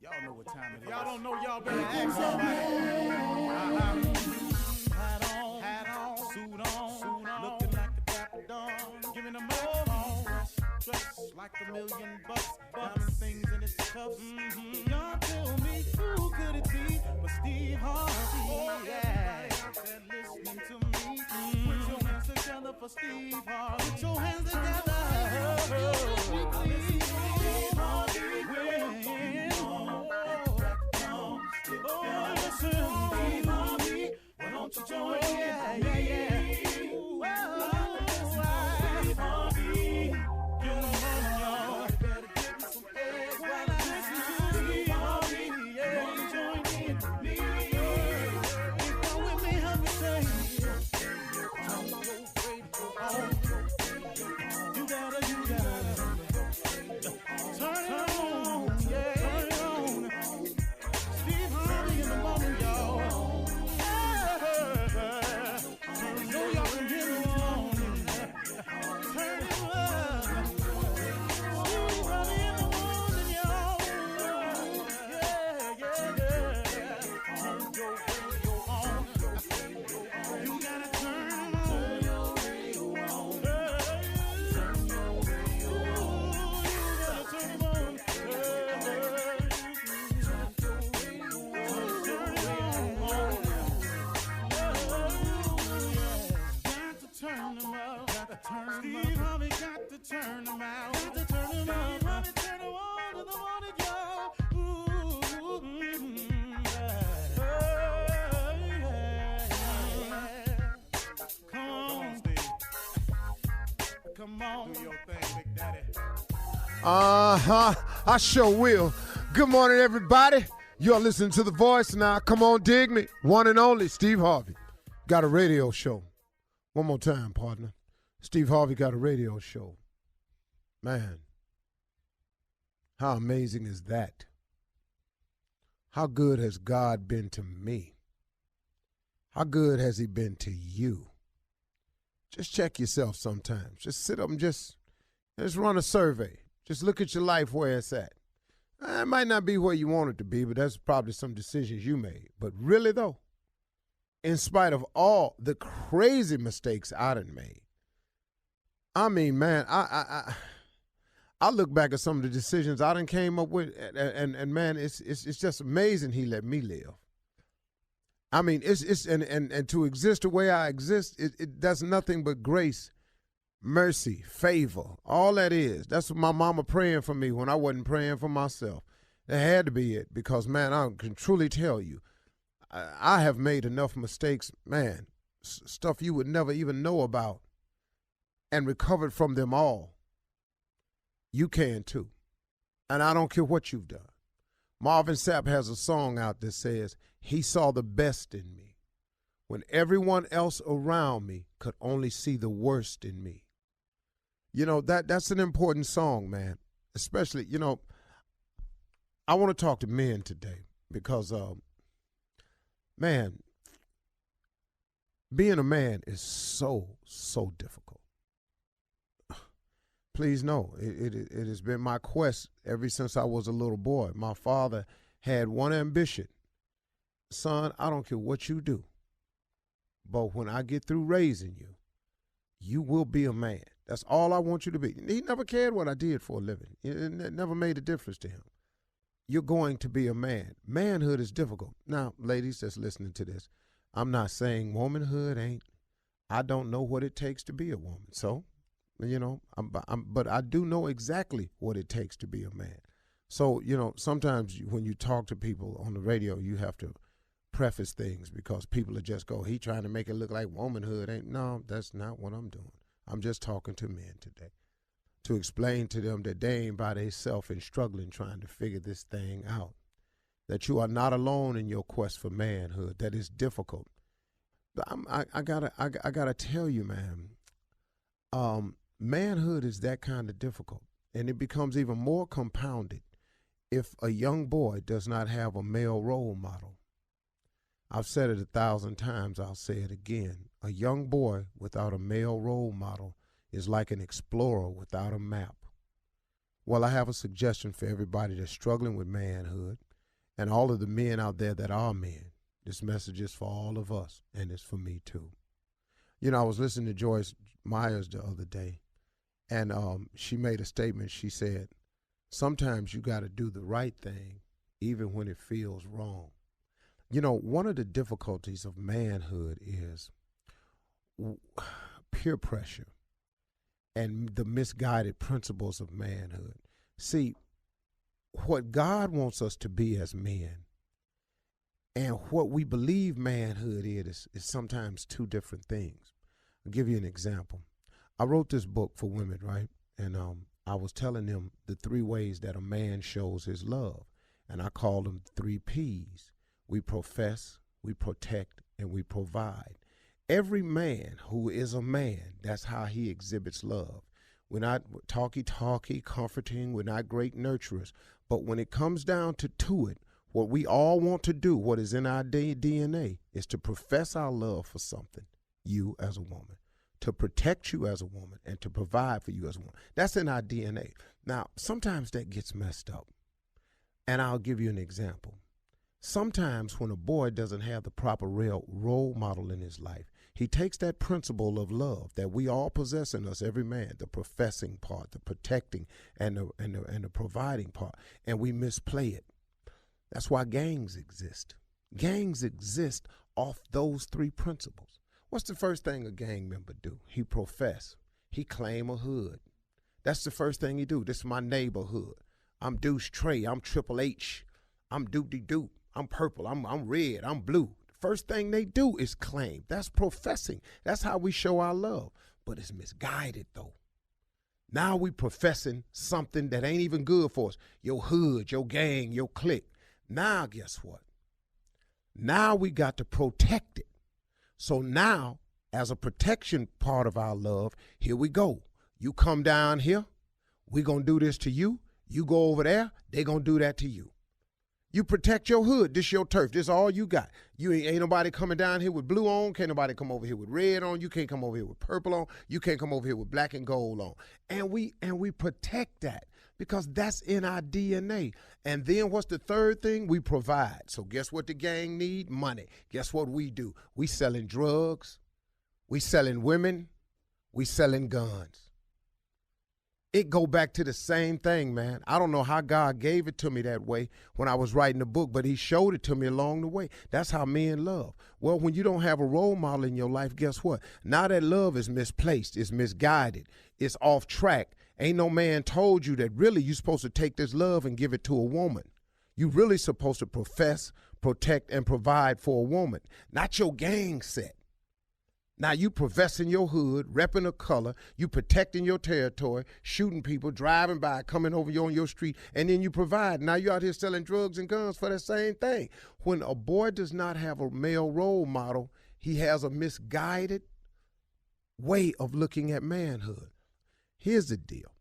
Y'all know what time it is. Y'all don't know, y'all better ask somebody. Hat on, suit on, looking like a dapper dawn, giving them microphone, dressed like $1,000,000, diamond things in its cuffs. Y'all tell me who could it be but Steve Harvey? Oh yeah, everybody listening to me. Put your hands together for Steve Harvey. Put your hands together. Steve Harvey. Oh, listen, Steve Harvey. Why don't you join me? Yeah. Steve Harvey. Get on, y'all. Better give me some eggs while I listen to Steve Harvey. Yeah, join in with me. If you're with me, help me say. You gotta turn it on, yeah, turn it on. Steve Harvey in the morning, y'all. I know y'all can hear me on. Turn it up. Steve Harvey in the morning, y'all. Yeah. Turn your radio on. You gotta turn your radio on. Turn your radio on. You gotta turn it on. Turn them up, got to turn Steve Harvey got to turn them out, got to turn them up, Steve Harvey turn them on to the morning, y'all. Come on, Steve. Come on, do your thing, Big Daddy. I sure will. Good morning, everybody. You're listening to The Voice now. Come on, dig me. One and only Steve Harvey. Got a radio show. One more time, partner. Steve Harvey got a radio show. Man, how amazing is that? How good has God been to me? How good has he been to you? Just check yourself sometimes. Just sit up and just run a survey. Just look at your life where it's at. It might not be where you want it to be, but that's probably some decisions you made. But really, though, in spite of all the crazy mistakes I done made, I mean, man, I look back at some of the decisions I done came up with, and man, it's just amazing he let me live. I mean, and to exist the way I exist, that's nothing but grace, mercy, favor, all that is. That's what my mama praying for me when I wasn't praying for myself. That had to be it, because, man, I can truly tell you, I have made enough mistakes, man, stuff you would never even know about, and recovered from them all. You can too. And I don't care what you've done. Marvin Sapp has a song out that says, he saw the best in me when everyone else around me could only see the worst in me. You know, that's an important song, man. Especially, you know, I want to talk to men today because, man, being a man is so difficult. Please know, it has been my quest ever since I was a little boy. My father had one ambition. Son, I don't care what you do, but when I get through raising you, you will be a man. That's all I want you to be. He never cared what I did for a living. It never made a difference to him. You're going to be a man. Manhood is difficult. Now, ladies that's listening to this, I'm not saying womanhood ain't. I don't know what it takes to be a woman. So, you know, but I do know exactly what it takes to be a man. So, you know, sometimes when you talk to people on the radio, you have to preface things because people will just go, he trying to make it look like womanhood ain't. No, that's not what I'm doing. I'm just talking to men today to explain to them that they ain't by themselves and struggling trying to figure this thing out, that you are not alone in your quest for manhood, that is difficult. But I gotta tell you, man, manhood is that kind of difficult, and it becomes even more compounded if a young boy does not have a male role model. I've said it 1,000 times, I'll say it again. A young boy without a male role model is like an explorer without a map. Well, I have a suggestion for everybody that's struggling with manhood and all of the men out there that are men. This message is for all of us, and it's for me too. You know, I was listening to Joyce Myers the other day, and she made a statement. She said, sometimes you got to do the right thing even when it feels wrong. You know, one of the difficulties of manhood is peer pressure and the misguided principles of manhood. See, what God wants us to be as men and what we believe manhood is sometimes two different things. I'll give you an example. I wrote this book for women, right? And I was telling them the 3 ways that a man shows his love. And I call them 3 P's. We profess, we protect, and we provide. Every man who is a man, that's how he exhibits love. We're not talky, comforting. We're not great nurturers. But when it comes down to it, what we all want to do, what is in our DNA, is to profess our love for something, you as a woman, to protect you as a woman, and to provide for you as a woman. That's in our DNA. Now, sometimes that gets messed up. And I'll give you an example. Sometimes when a boy doesn't have the proper role model in his life, he takes that principle of love that we all possess in us, every man, the professing part, the protecting, and the providing part, and we misplay it. That's why gangs exist. Gangs exist off those 3 principles. What's the first thing a gang member do? He profess. He claim a hood. That's the first thing he do. This is my neighborhood. I'm Deuce Trey. I'm Triple H. I'm Doop-de-Doop. I'm purple. I'm red. I'm blue. First thing they do is claim. That's professing. That's how we show our love. But it's misguided, though. Now we professing something that ain't even good for us. Your hood, your gang, your clique. Now guess what? Now we got to protect it. So now, as a protection part of our love, here we go. You come down here. We going to do this to you. You go over there. They going to do that to you. You protect your hood. This your turf. This all you got. You ain't nobody coming down here with blue on. Can't nobody come over here with red on. You can't come over here with purple on. You can't come over here with black and gold on. And we protect that because that's in our DNA. And then what's the third thing? We provide. So guess what the gang need? Money. Guess what we do? We selling drugs. We selling women. We selling guns. It go back to the same thing, man. I don't know how God gave it to me that way when I was writing the book, but he showed it to me along the way. That's how men love. Well, when you don't have a role model in your life, guess what? Now that love is misplaced, it's misguided, it's off track. Ain't no man told you that really you're supposed to take this love and give it to a woman. You really supposed to profess, protect, and provide for a woman, not your gang set. Now you professing your hood, repping a color, you protecting your territory, shooting people, driving by, coming over you on your street, and then you provide. Now you out here selling drugs and guns for the same thing. When a boy does not have a male role model, he has a misguided way of looking at manhood. Here's the deal.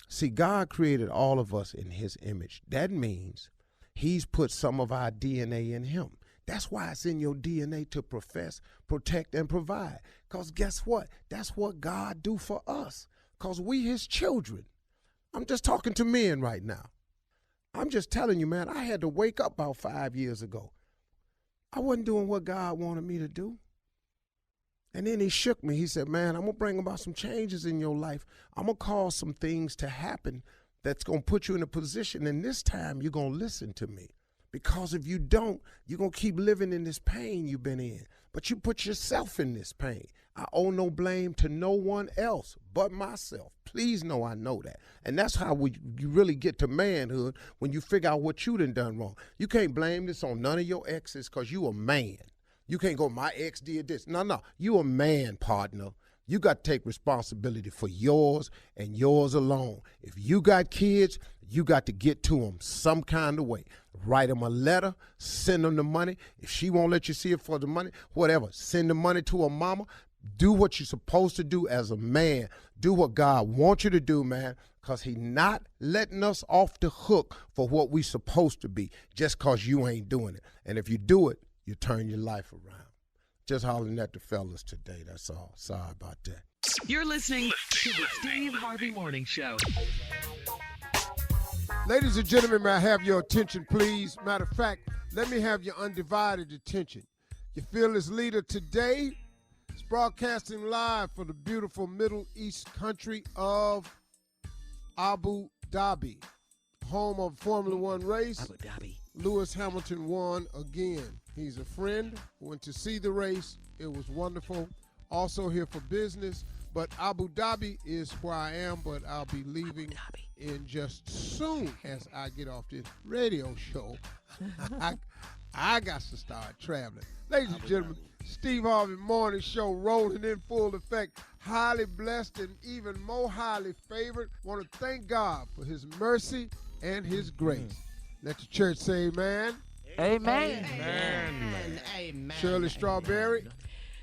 See, God created all of us in his image. That means he's put some of our DNA in him. That's why it's in your DNA to profess, protect, and provide. Because guess what? That's what God do for us. Because we his children. I'm just talking to men right now. I'm just telling you, man, I had to wake up about 5 years ago. I wasn't doing what God wanted me to do. And then he shook me. He said, man, I'm going to bring about some changes in your life. I'm going to cause some things to happen that's going to put you in a position. And this time you're going to listen to me. Because if you don't, you're going to keep living in this pain you've been in. But you put yourself in this pain. I owe no blame to no one else but myself. Please know I know that. And that's how you really get to manhood, when you figure out what you done wrong. You can't blame this on none of your exes because you a man. You can't go, my ex did this. No. You a man, partner. You got to take responsibility for yours and yours alone. If you got kids, you got to get to them some kind of way. Write them a letter, send them the money. If she won't let you see it for the money, whatever, send the money to her mama. Do what you're supposed to do as a man. Do what God wants you to do, man, because he not letting us off the hook for what we supposed to be just because you ain't doing it. And if you do it, you turn your life around. Just hollering at the fellas today, that's all. Sorry about that. You're listening to the Steve Harvey Morning Show. Ladies and gentlemen, may I have your attention, please? Matter of fact, let me have your undivided attention. Your fearless leader today is broadcasting live for the beautiful Middle East country of Abu Dhabi, home of Formula One race. Abu Dhabi. Lewis Hamilton won again. He's a friend, went to see the race. It was wonderful. Also here for business. But Abu Dhabi is where I am, but I'll be leaving in just soon as I get off this radio show. I got to start traveling. Ladies and gentlemen, Steve Harvey Morning Show rolling in full effect. Highly blessed and even more highly favored. Want to thank God for his mercy and his grace. Let the church say amen. Amen. Amen. Amen. Shirley Strawberry.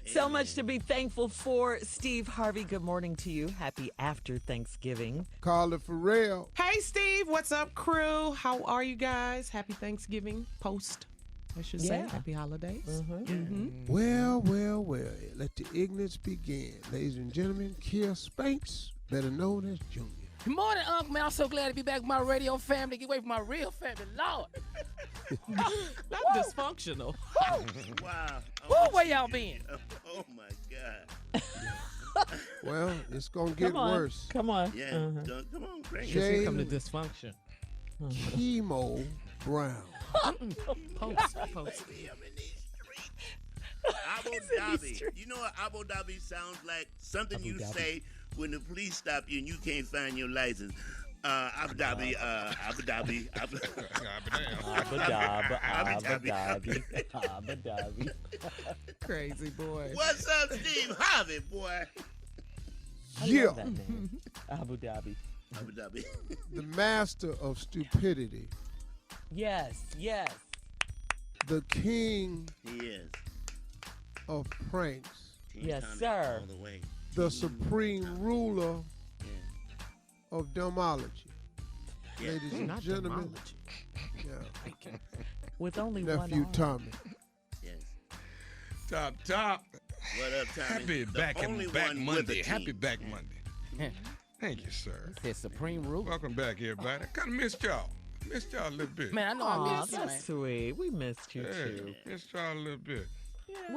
So much to be thankful for. Steve Harvey, good morning to you. Happy after Thanksgiving. Carla Farrell. Hey, Steve. What's up, crew? How are you guys? Happy Thanksgiving post, I should say. Yeah. Happy holidays. Well. Let the ignorance begin. Ladies and gentlemen, Kia Spanks, better known as Junior. Good morning, Uncle, man. I'm so glad to be back with my radio family. Get away from my real family, Lord. Not dysfunctional. Wow. Where y'all been? Oh, my God. Well, it's going to get worse. Come on. Yeah. Come on, crank it. Jay Come to dysfunction. Chemo Brown. Post. I'm in these streets. Abu Dhabi. You know what Abu Dhabi sounds like? Something you say when the police stop you and you can't find your license. Abu Dhabi, Abu Dhabi, Abu Dhabi. Crazy boy. What's up, Steve Harvey, boy? Yeah. That name. Abu Dhabi. Abu Dhabi. The master of stupidity. Yes. The king He is. of pranks. Yes, Tommy sir. All the way. The supreme ruler Yeah. of dumbology. Yeah. Ladies and Not gentlemen, demology. yeah, With only one nephew arm. Tommy. Yes. Top. What up, Tommy? Happy The back only back one with Monday. a Happy team. back Monday. Thank you, sir. Said Supreme Rule. Welcome back, everybody. I kind of missed y'all. Missed y'all a little bit. Man, I know Aw, I missed you, man. that's sweet. We missed you too. Yeah, missed y'all a little bit.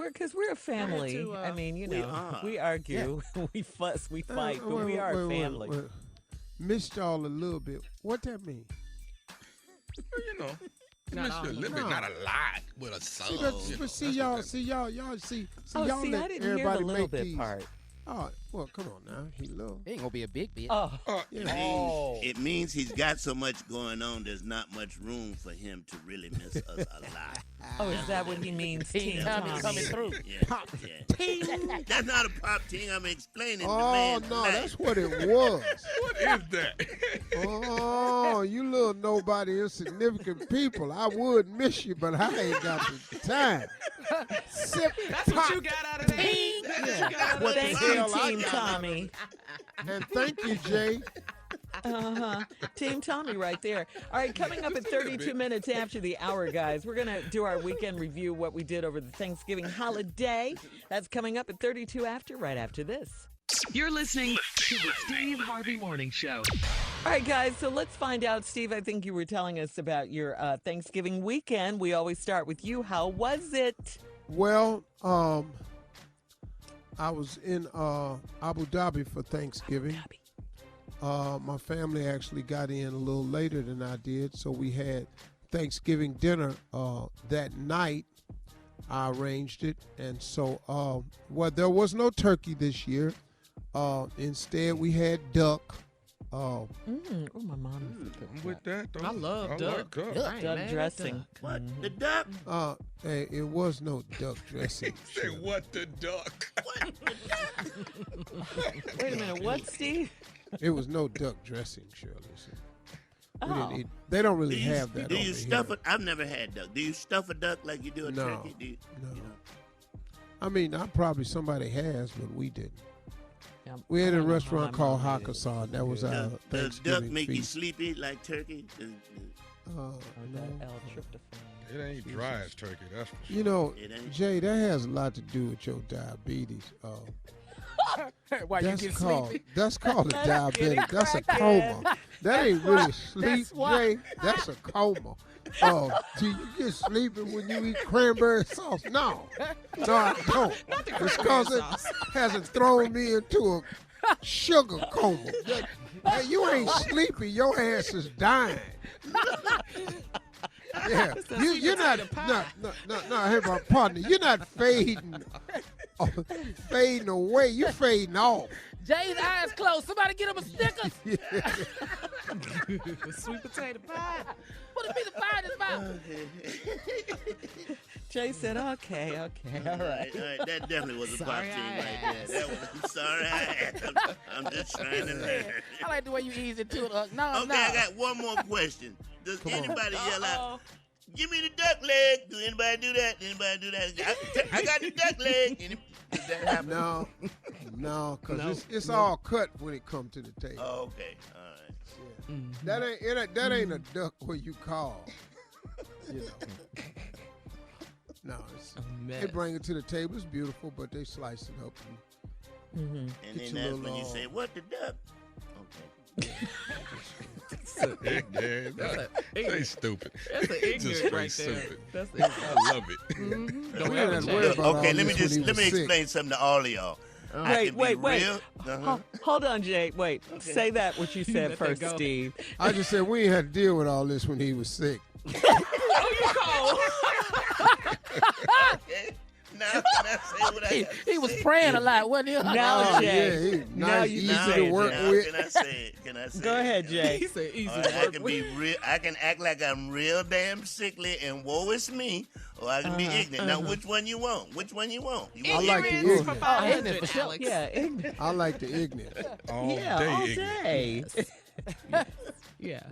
Because we're a family. to, I mean, you we know, are. we argue, we fuss, we fight, but we are a family. Wait. Missed y'all a little bit. What that mean? Well, you know, Not missed all you a of little it. bit, not a lot, but a See, some. that's, you know, but see that's y'all, what that see y'all see Oh, y'all see, let I didn't hear the everybody little make bit these. part. Oh, well, come on now. He little. It ain't gonna be a big bit. Oh, Yeah. It means he's got so much going on, there's not much room for him to really miss us a lot. oh, is that what he means, Team Team Tommy Tommy? coming through. Yeah. Pop ting. That's not a pop ting. I'm explaining the Oh man's no, life. that's what it was. What is that? Oh, you little nobody insignificant people. I would miss you, but I ain't got the time. Sip, That's what you got out of that. That's what you got out of What the that. Thank you, hell I Team got? Tommy. And thank you, Jay. Team Tommy right there. All right, coming up at 32 minutes after the hour, guys, we're going to do our weekend review, what we did over the Thanksgiving holiday. That's coming up at 32 after, right after this. You're listening to the Steve Harvey Morning Show. All right, guys, so let's find out. Steve, I think you were telling us about your Thanksgiving weekend. We always start with you. How was it? Well, I was in Abu Dhabi for Thanksgiving. My family actually got in a little later than I did, so we had Thanksgiving dinner that night. I arranged it, and so well, there was no turkey this year. Instead, we had duck. Oh, my mom is a good I'm with that, though. I love like duck. duck. I ain't duck mad at dressing. duck. What? The duck? Hey, it was no duck dressing. Say what the duck? Wait a minute, what, Steve? It was no duck dressing, Shirley. So we Oh. didn't eat. They don't really have that. Do over you here. stuff it? I've never had duck. Do you stuff a duck like you do a No. turkey? Do you, No. you know? I mean, probably somebody has, but we didn't. Yeah, We had I a don't know how restaurant my called mom did it. Hakkasan. That was our Does duck Thanksgiving make you feast. sleepy like turkey? Or No. that L-tryptophan. It ain't dry as turkey, that's for sure. You know, It ain't. Jay, that has a lot to do with your diabetes. Why you get sleepy? That's called a diabetic. That's a coma. That ain't really sleep, Jay. That's a coma. Oh, do you get sleepy when you eat cranberry sauce? No, I don't. It's because it hasn't thrown me into a sugar coma. Hey, you ain't sleepy. Your ass is dying. Yeah, you're not. No. Hey, my partner, you're not fading away. You're fading off. Jay's eyes closed. Somebody get him a Snickers. Sweet potato pie. Put a piece of pie in his mouth. Jay said, okay, all right. All right. That definitely was a pop team right there. I'm sorry I asked. I'm just trying to learn. I like the way you ease into it. No. Okay, I got one more question. Does anybody yell out, give me the duck leg? Do anybody do that? I got the duck leg. Does that happen? No, because it's all cut when it comes to the table. Oh, okay, all right. Yeah. That ain't a duck where you call. You know. No, they bring it to the table. It's beautiful, but they slice it up. And then that's when you say, what the duck? Okay. They stupid. That's an ignorant right there. Stupid. That's I love it. Don't ever change. Okay, let me explain something to all of y'all. Wait. Hold on, Jay. Wait. Okay. Say that what you said first, Steve. I just said we ain't had to deal with all this when he was sick. Oh, you cold. Okay. Now can I say what I He was praying a lot, wasn't he? Now, Jay. Yeah, nice, easy to work with. Can I say it? Go ahead, Jay. He said easy to work with. I can act like I'm real damn sickly and woe is me, or I can be ignorant. Now, which one you want? I like the ignorant. Ignorant for sure. Yeah, ignorant. I like the ignorant. All day. Yeah.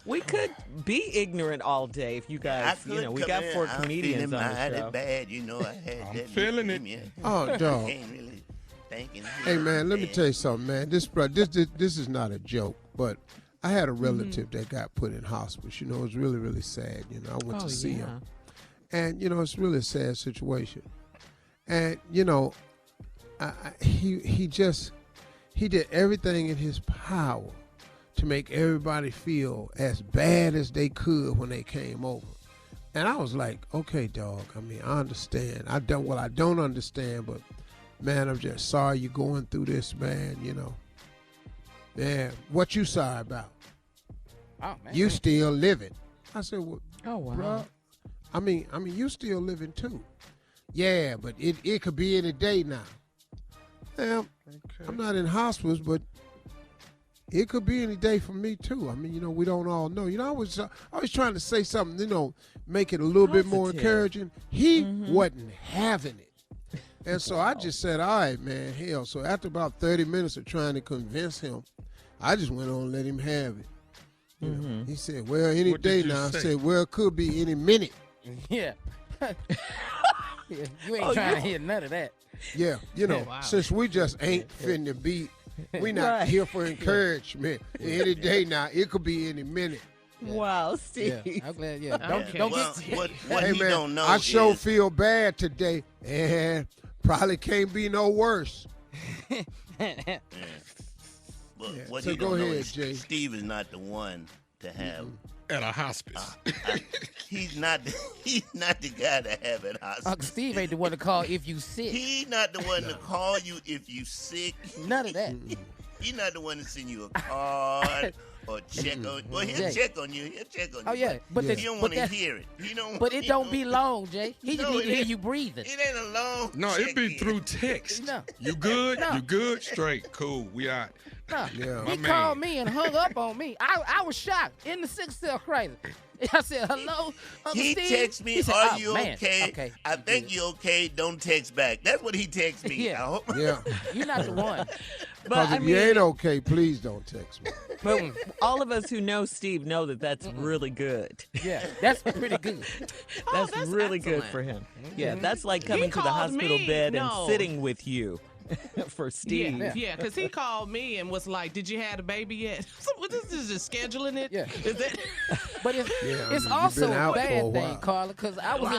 We could be ignorant all day if you guys, we got 4 comedians on the show. Bad, I had I'm that. feeling it. Oh, dog. Ain't really thinking. Hey, man, let me tell you something, man. This is not a joke, but I had a relative that got put in hospice. It was really, really sad. I went to see him. And, it's really a sad situation. And, he did everything in his power to make everybody feel as bad as they could when they came over. And I was like, okay, dog, I understand. I don't understand, but, man, I'm just sorry you're going through this, man, Yeah, what you sorry about? Oh, man. You still living. I said, well, oh, wow. Bro, I mean, you still living too. Yeah, but it could be any day now. Well, I'm not in hospice, but it could be any day for me too. We don't all know. I was trying to say something, make it a little bit more encouraging. He wasn't having it. And so I just said, all right, man, hell. So after about 30 minutes of trying to convince him, I just went on and let him have it. He said, well, any day now. I said, well, it could be any minute. Yeah. You ain't trying to hear none of that. Yeah, since we just ain't finna be, we not here for encouragement. Any day now, it could be any minute. Wow, Steve. Yeah, I'm glad. Yeah, don't get. What he man, don't know I sure is, feel bad today, and probably can't be no worse. But what So he go don't know ahead, is Jay. Steve is not the one to have. At a hospice. He's not the guy to have at hospice. Uncle Steve ain't the one to call if you sick. He's not the one to call you if you sick. None of that. He's not the one to send you a card or check on. Well, he'll check on you. Oh yeah, but you don't want to hear it. But it don't be long, Jay. He just need to hear you breathing. It ain't a long. No, it be through text. No. You good? No. You good? Straight. Cool. We out. No. Yeah. He called me and hung up on me. I was shocked in the 6th cell crisis. I said, hello, Uncle He Steve? texts me, He said, are oh, you man. okay? I think you're okay. Don't text back. That's what he texts me. Yeah. I hope. Yeah. You're not the one. Because if you ain't okay, please don't text me. But all of us who know Steve know that that's really good. Yeah, that's pretty good. That's really good for him. Yeah, that's like coming to the hospital bed and sitting with you. for Steve. Yeah, because he called me and was like, "Did you have the baby yet?" So this is just scheduling it. Yeah. Is that? But it's also a bad thing, Carla, because I was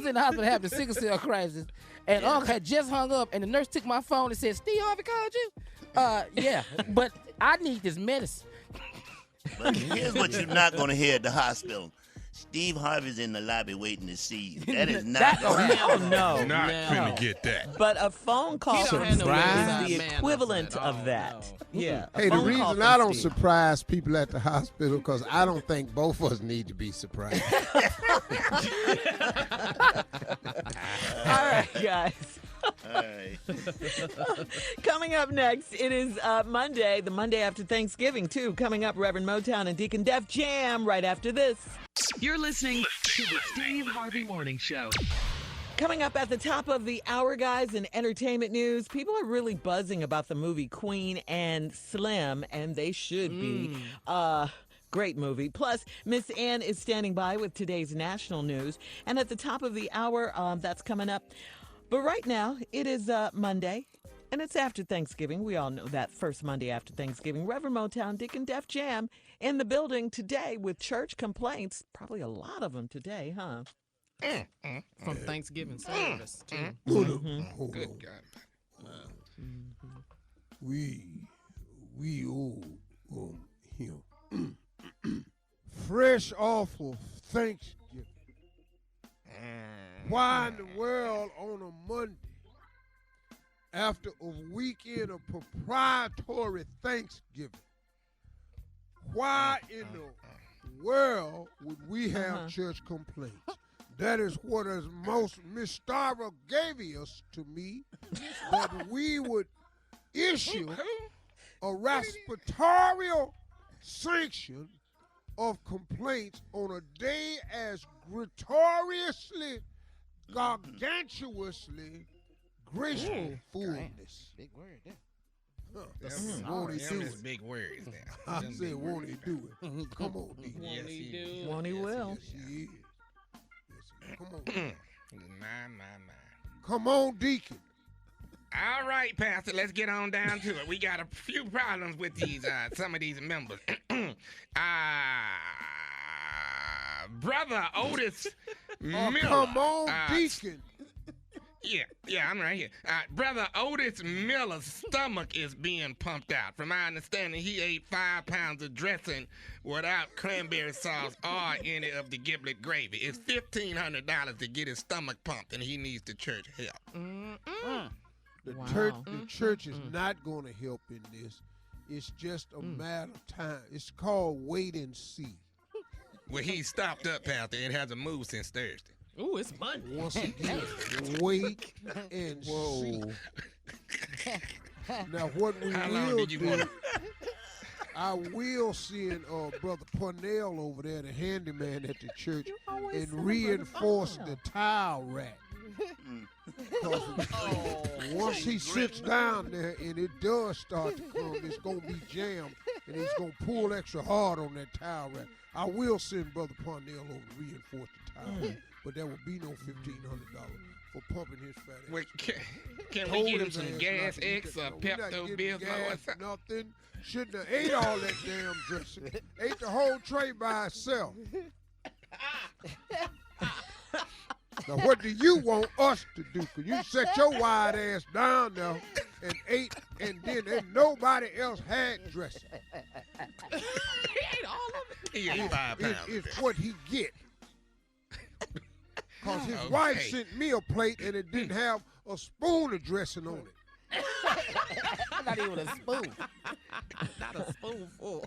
in the hospital having the sickle cell crisis, and Uncle had just hung up, and the nurse took my phone and said, "Steve Harvey called you?" Yeah, but I need this medicine. But here's what you're not going to hear at the hospital. Steve Harvey's in the lobby waiting to see you. That is not going to happen. No. Not finna get that. But a phone call from don't have no Steve inside is the man equivalent upset. of that. No. Yeah. a Hey, the phone call reason from I don't Steve. surprise people at the hospital because I don't think both of us need to be surprised. All right, guys. All right. Coming up next, it is Monday, the Monday after Thanksgiving, too. Coming up, Reverend Motown and Deacon Def Jam right after this. You're listening to the Steve Harvey Morning Show. Coming up at the top of the hour, guys, in entertainment news, people are really buzzing about the movie Queen and Slim, and they should be. Great movie. Plus, Miss Ann is standing by with today's national news. And at the top of the hour, that's coming up. But right now, it is Monday, and it's after Thanksgiving. We all know that first Monday after Thanksgiving. Reverend Motown, Deacon Def Jam in the building today with church complaints. Probably a lot of them today, huh? From Thanksgiving service too. Hold on. Good God. We owe him. Fresh off of Thanksgiving. Why in the world on a Monday, after a weekend of proprietary Thanksgiving, why in the world would we have church complaints? That is what is most mischievous to me, that we would issue a respiratory sanction of complaints on a day as gratuitously, gargantuously graceful fullness. Big word there. Won't he do Them is it? big words now. I Them said, big won't he words. do it? Come on, D. Yes, he do. Won't he will. Yes, he is. Yes, he is. Come on. My. Come on, Deacon. All right, Pastor, let's get on down to it. We got a few problems with these, some of these members. Brother Otis Miller. Come on, Deacon. Yeah, I'm right here. Brother Otis Miller's stomach is being pumped out. From my understanding, he ate 5 pounds of dressing without cranberry sauce or any of the giblet gravy. It's $1,500 to get his stomach pumped, and he needs the church help. The church is not going to help in this. It's just a matter of time. It's called wait and see. Well, he stopped up, Pastor. It hasn't moved since Thursday. Ooh, it's Monday. Once again, wait and see. Now, what we How long will did you do, want to? I will send Brother Parnell over there, the handyman at the church, and reinforce the tile rack. Because once he sits down there and it does start to come, it's going to be jammed, and he's going to pull extra hard on that tile rack. I will send Brother Parnell over to reinforce the tile rack, but there will be no $1,500 for pumping his fat ass. Wait, can we get him some Gas X or Pepto-Bismol or something? Nothing. Shouldn't have ate all that damn dressing. Ate the whole tray by itself. Now, what do you want us to do? Because you set your wide ass down there and ate, and then nobody else had dressing. He ate all of it. He ate 5 pounds. It's what he get. Because his wife sent me a plate, and it didn't have a spoon of dressing on it. Not even a spoon. Not a spoonful.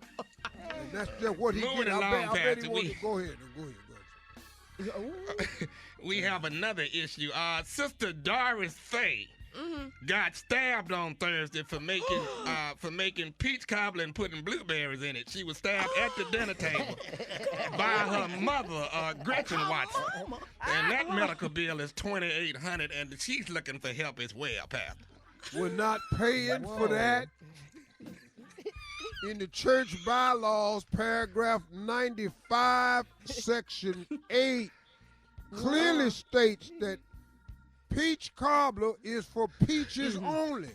And that's just what he Moving get. I along, bet he Pastor, wanted to go ahead. Go ahead. We have another issue. Sister Doris Faye got stabbed on Thursday for making peach cobbler and putting blueberries in it. She was stabbed at the dinner table by her mother, Gretchen Watson. And that medical bill is $2,800, and she's looking for help as well, Pastor. We're not paying for that. In the church bylaws, paragraph 95, section 8, clearly states that peach cobbler is for peaches only.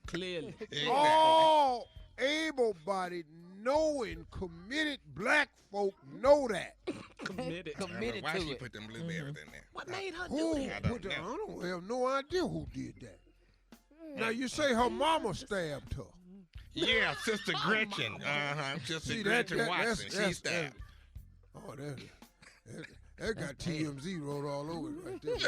Clearly. All able-bodied, knowing, committed black folk know that. Committed why to she it. put them blueberries in there? What made her Who do that? put that? I don't have no idea who did that. Now, you say her mama stabbed her. Yeah, Sister Gretchen. Sister See, Gretchen Watson. She stabbed. Oh, that got TMZ wrote all over it right there.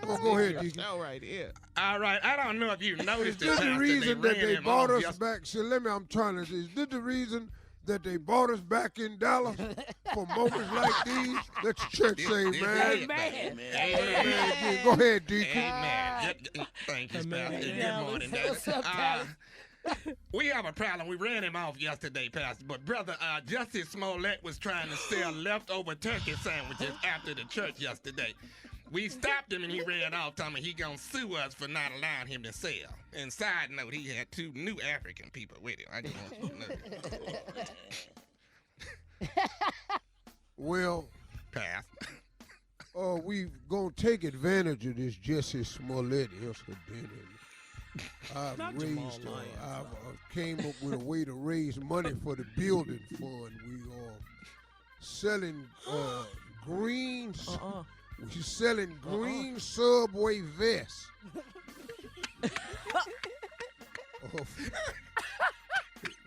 Well, go ahead, Deacon. All right, here. All right, I don't know if you noticed Is it, this the Pastor, reason that ran they him bought off us back? See, let me, I'm trying to say, is this the reason that they bought us back in Dallas for moments like these? Let the church say, man. Amen. Amen. Go ahead, Deacon. Amen. Thank you, Pastor. Good morning, What's up, Dallas? we have a problem. We ran him off yesterday, Pastor. But, Brother, Justice Smollett was trying to sell leftover turkey sandwiches after the church yesterday. We stopped him and he ran off, telling me he gonna sue us for not allowing him to sell. And side note, he had 2 new African people with him. I just want you to know that. Well, Pass. we gonna take advantage of this Jesse Smollett incident. I've raised, I've came up with a way to raise money for the building fund. We are selling green. We're selling green Subway vests.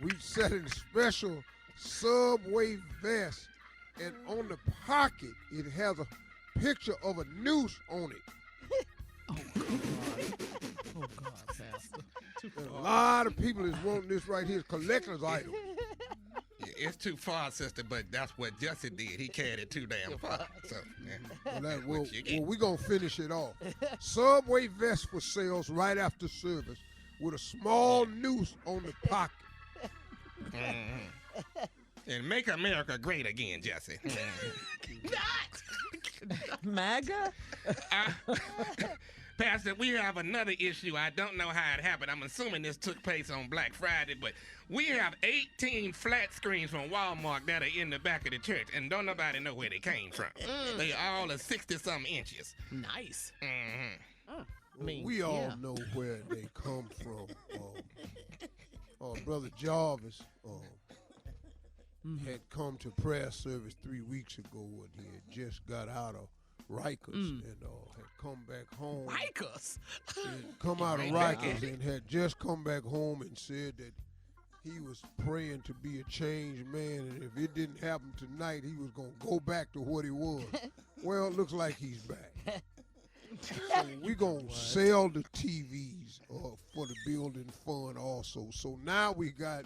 We're selling special Subway vests, and on the pocket it has a picture of a noose on it. Oh, God, Pastor. And a lot of people is wanting this right here, collector's item. Yeah, it's too far, sister, but that's what Jesse did. He carried it too damn far. So, Well, we're going to finish it off. Subway vest for sales right after service with a small noose on the pocket. Mm-hmm. And make America great again, Jesse. MAGA? Pastor, we have another issue. I don't know how it happened. I'm assuming this took place on Black Friday, but we have 18 flat screens from Walmart that are in the back of the church, and don't nobody know where they came from. They all are 60-something inches. Nice. Mm-hmm. We all know where they come from. Brother Jarvis had come to prayer service 3 weeks ago, and he had just got out of Rikers and had come back home. Rikers? Had come out of Rikers and had just come back home and said that he was praying to be a changed man, and if it didn't happen tonight, he was going to go back to what he was. Well, it looks like he's back. So we're going to sell the TVs for the building fund also. So now we got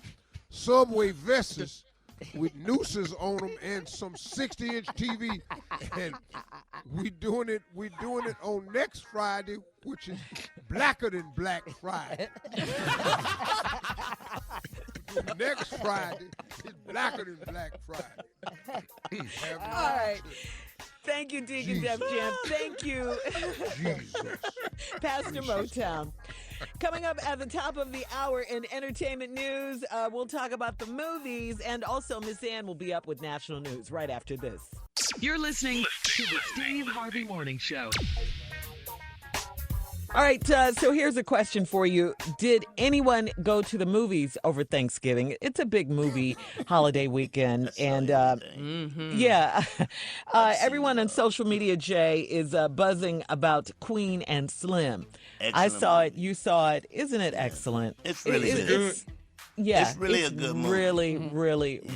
Subway vests with nooses on them and some 60-inch TV, and we're doing it on next Friday, which is blacker than Black Friday. Next Friday is blacker than Black Friday. All right. Thank you, Deacon Def Jam. Thank you, Pastor Motown. Coming up at the top of the hour in entertainment news, we'll talk about the movies, and also Miss Ann will be up with national news right after this. You're listening to the Steve Harvey Morning Show. All right, so here's a question for you. Did anyone go to the movies over Thanksgiving? It's a big movie holiday weekend. And everyone on social media, Jay, is buzzing about Queen and Slim. Excellent I saw movie. it. You saw it. Isn't it excellent? It's really good. Yeah, It's really a good movie.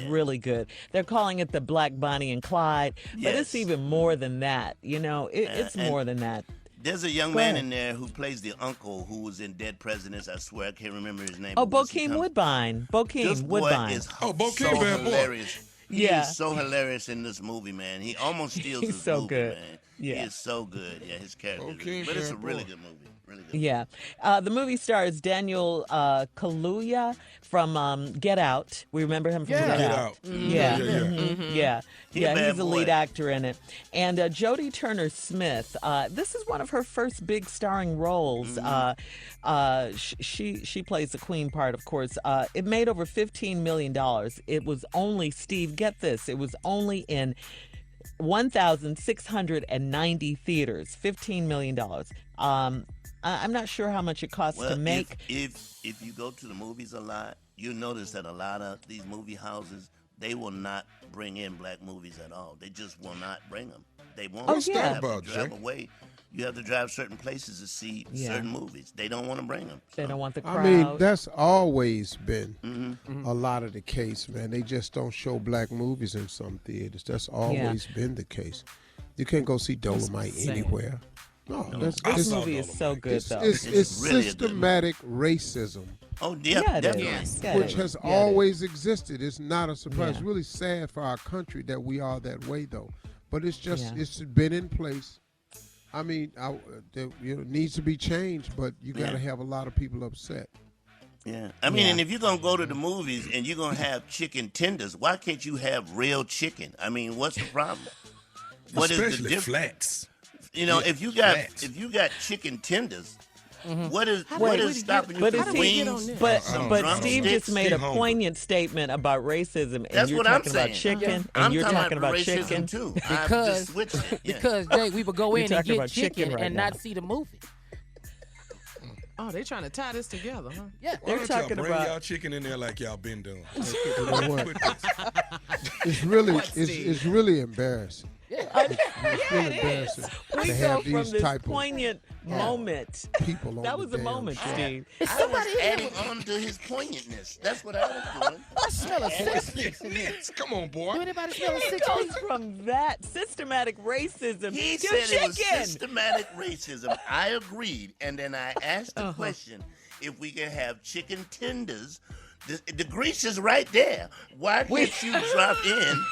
Really good. They're calling it the Black Bonnie and Clyde, but it's even more than that. You know, it's more than that. There's a young man in there who plays the uncle who was in Dead Presidents. I swear I can't remember his name. Oh, Bokeem Woodbine. This boy Woodbine. is Bokeem, so bad boy. hilarious. He Yeah. is so hilarious in this movie, man. He almost steals He's this so movie, good. man. Yeah. He is so good. Yeah, his character. Bokeem, But it's a bad really boy. good movie. Really good. Yeah. The movie stars Daniel Kaluuya from Get Out. We remember him from Get Out. Yeah. He a bad He's the lead boy. actor in it. And Jodie Turner-Smith, this is one of her first big starring roles. She plays the queen part, of course. It made over $15 million. It was only, Steve, get this, it was only in 1,690 theaters, $15 million. I'm not sure how much it costs to make. If you go to the movies a lot, you notice that a lot of these movie houses, they will not bring in black movies at all. They just will not bring them. They won't. Oh, yeah. You have to drive away. You have to drive certain places to see certain movies. They don't want to bring them. They don't want the crowd. I mean, that's always been a lot of the case, man. They just don't show black movies in some theaters. That's always been the case. You can't go see Dolomite anywhere. No, this movie is so good, though. It's really systematic racism. Oh, yeah, definitely. Which has always existed. It's not a surprise. It's really sad for our country that we are that way, though. But it's just, it's been in place. I mean, it needs to be changed, but you got to have a lot of people upset. Yeah. I mean, and if you're going to go to the movies and you're going to have chicken tenders, why can't you have real chicken? I mean, what's the problem? What Especially is the difference? flats. You know, if you got chicken tenders, what is stopping you from wings? But Steve just made a poignant statement about racism, and you're talking about chicken, and you're talking about chicken too. Because Jay, we would go in and get chicken and not see the movie. Oh, they trying to tie this together, huh? Yeah, they're talking bring about y'all chicken in there like y'all been doing. You know what? It's really embarrassing. Yeah, it's really embarrassing we to go have from these this type poignant moment. People on that was the a moment, show. Steve. I was adding on to his poignantness. That's what I was doing. I smell a 6-piece in here. Come on, boy. Do anybody smell a It 6-piece? goes from that systematic racism He to said chicken. it was systematic racism. I agreed, and then I asked the question if we can have chicken tenders. The grease is right there. Why can't you drop in?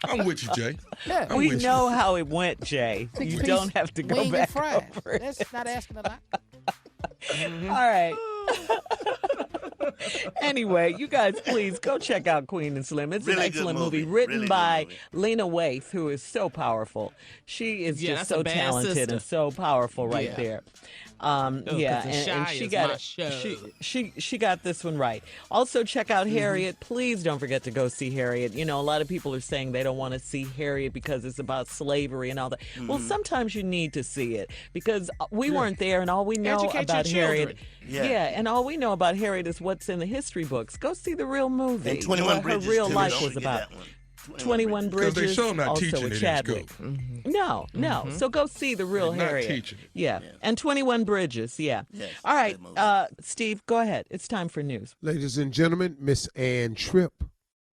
I'm with you, Jay. Yeah. We know how it went, Jay. You don't have to go wing back and fried. over it. That's not asking a lot. All right. Anyway, you guys, please go check out Queen and Slim. It's an excellent movie written by Lena Waithe, who is so powerful. She is just so talented and so powerful there. And she got she got this one right. Also, check out Harriet. Please don't forget to go see Harriet. You know, a lot of people are saying they don't want to see Harriet because it's about slavery and all that. Well, sometimes you need to see it because we weren't there, and all we know about Harriet. And all we know about Harriet is what's in the history books. Go see the real movie. And 21 Bridges, her real too. life was about. 21 Bridges. Because they show them not also teaching with it Chadwick. in school. No. So go see the real They're Harriet. not teaching it. Yeah. And 21 Bridges. Yeah. Yes, all right, Steve, go ahead. It's time for news. Ladies and gentlemen, Miss Ann Tripp.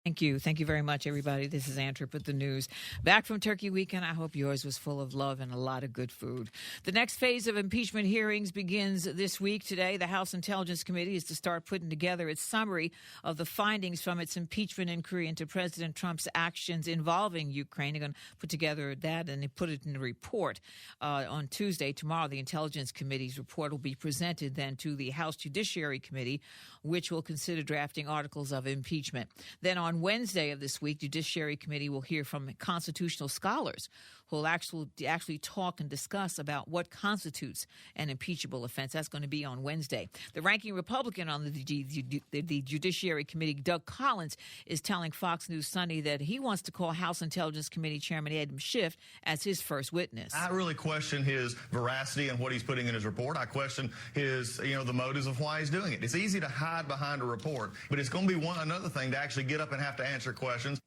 Thank you. Thank you very much, everybody. This is Ann Tripp with the news. Back from Turkey weekend. I hope yours was full of love and a lot of good food. The next phase of impeachment hearings begins this week. Today, the House Intelligence Committee is to start putting together its summary of the findings from its impeachment inquiry into President Trump's actions involving Ukraine. They're going to put together that and they put it in a report on Tuesday. Tomorrow, the Intelligence Committee's report will be presented then to the House Judiciary Committee, which will consider drafting articles of impeachment. Then on Wednesday of this week, Judiciary Committee will hear from constitutional scholars who will actually talk and discuss about what constitutes an impeachable offense. That's going to be on Wednesday. The ranking Republican on the Judiciary Committee, Doug Collins, is telling Fox News Sunday that he wants to call House Intelligence Committee Chairman Adam Schiff as his first witness. I really question his veracity and what he's putting in his report. I question his, the motives of why he's doing it. It's easy to hide behind a report, but it's going to be another thing to actually get up and have to answer questions.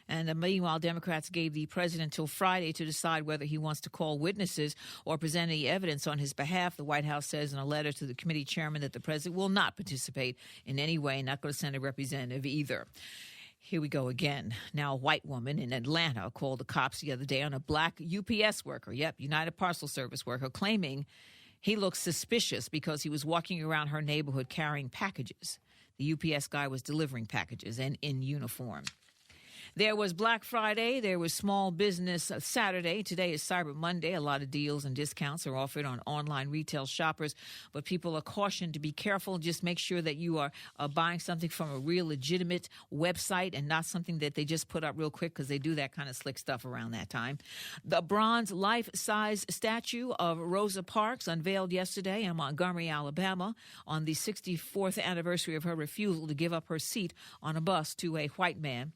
And meanwhile, Democrats gave the president till Friday to decide whether he wants to call witnesses or present any evidence on his behalf. The White House says in a letter to the committee chairman that the president will not participate in any way, not going to send a representative either. Here we go again. Now, a white woman in Atlanta called the cops the other day on a black UPS worker, United Parcel Service worker, claiming he looked suspicious because he was walking around her neighborhood carrying packages. The UPS guy was delivering packages and in uniform. There was Black Friday. There was Small Business Saturday. Today is Cyber Monday. A lot of deals and discounts are offered on online retail shoppers, but people are cautioned to be careful. Just make sure that you are buying something from a real legitimate website and not something that they just put up real quick because they do that kind of slick stuff around that time. The bronze life-size statue of Rosa Parks unveiled yesterday in Montgomery, Alabama, on the 64th anniversary of her refusal to give up her seat on a bus to a white man.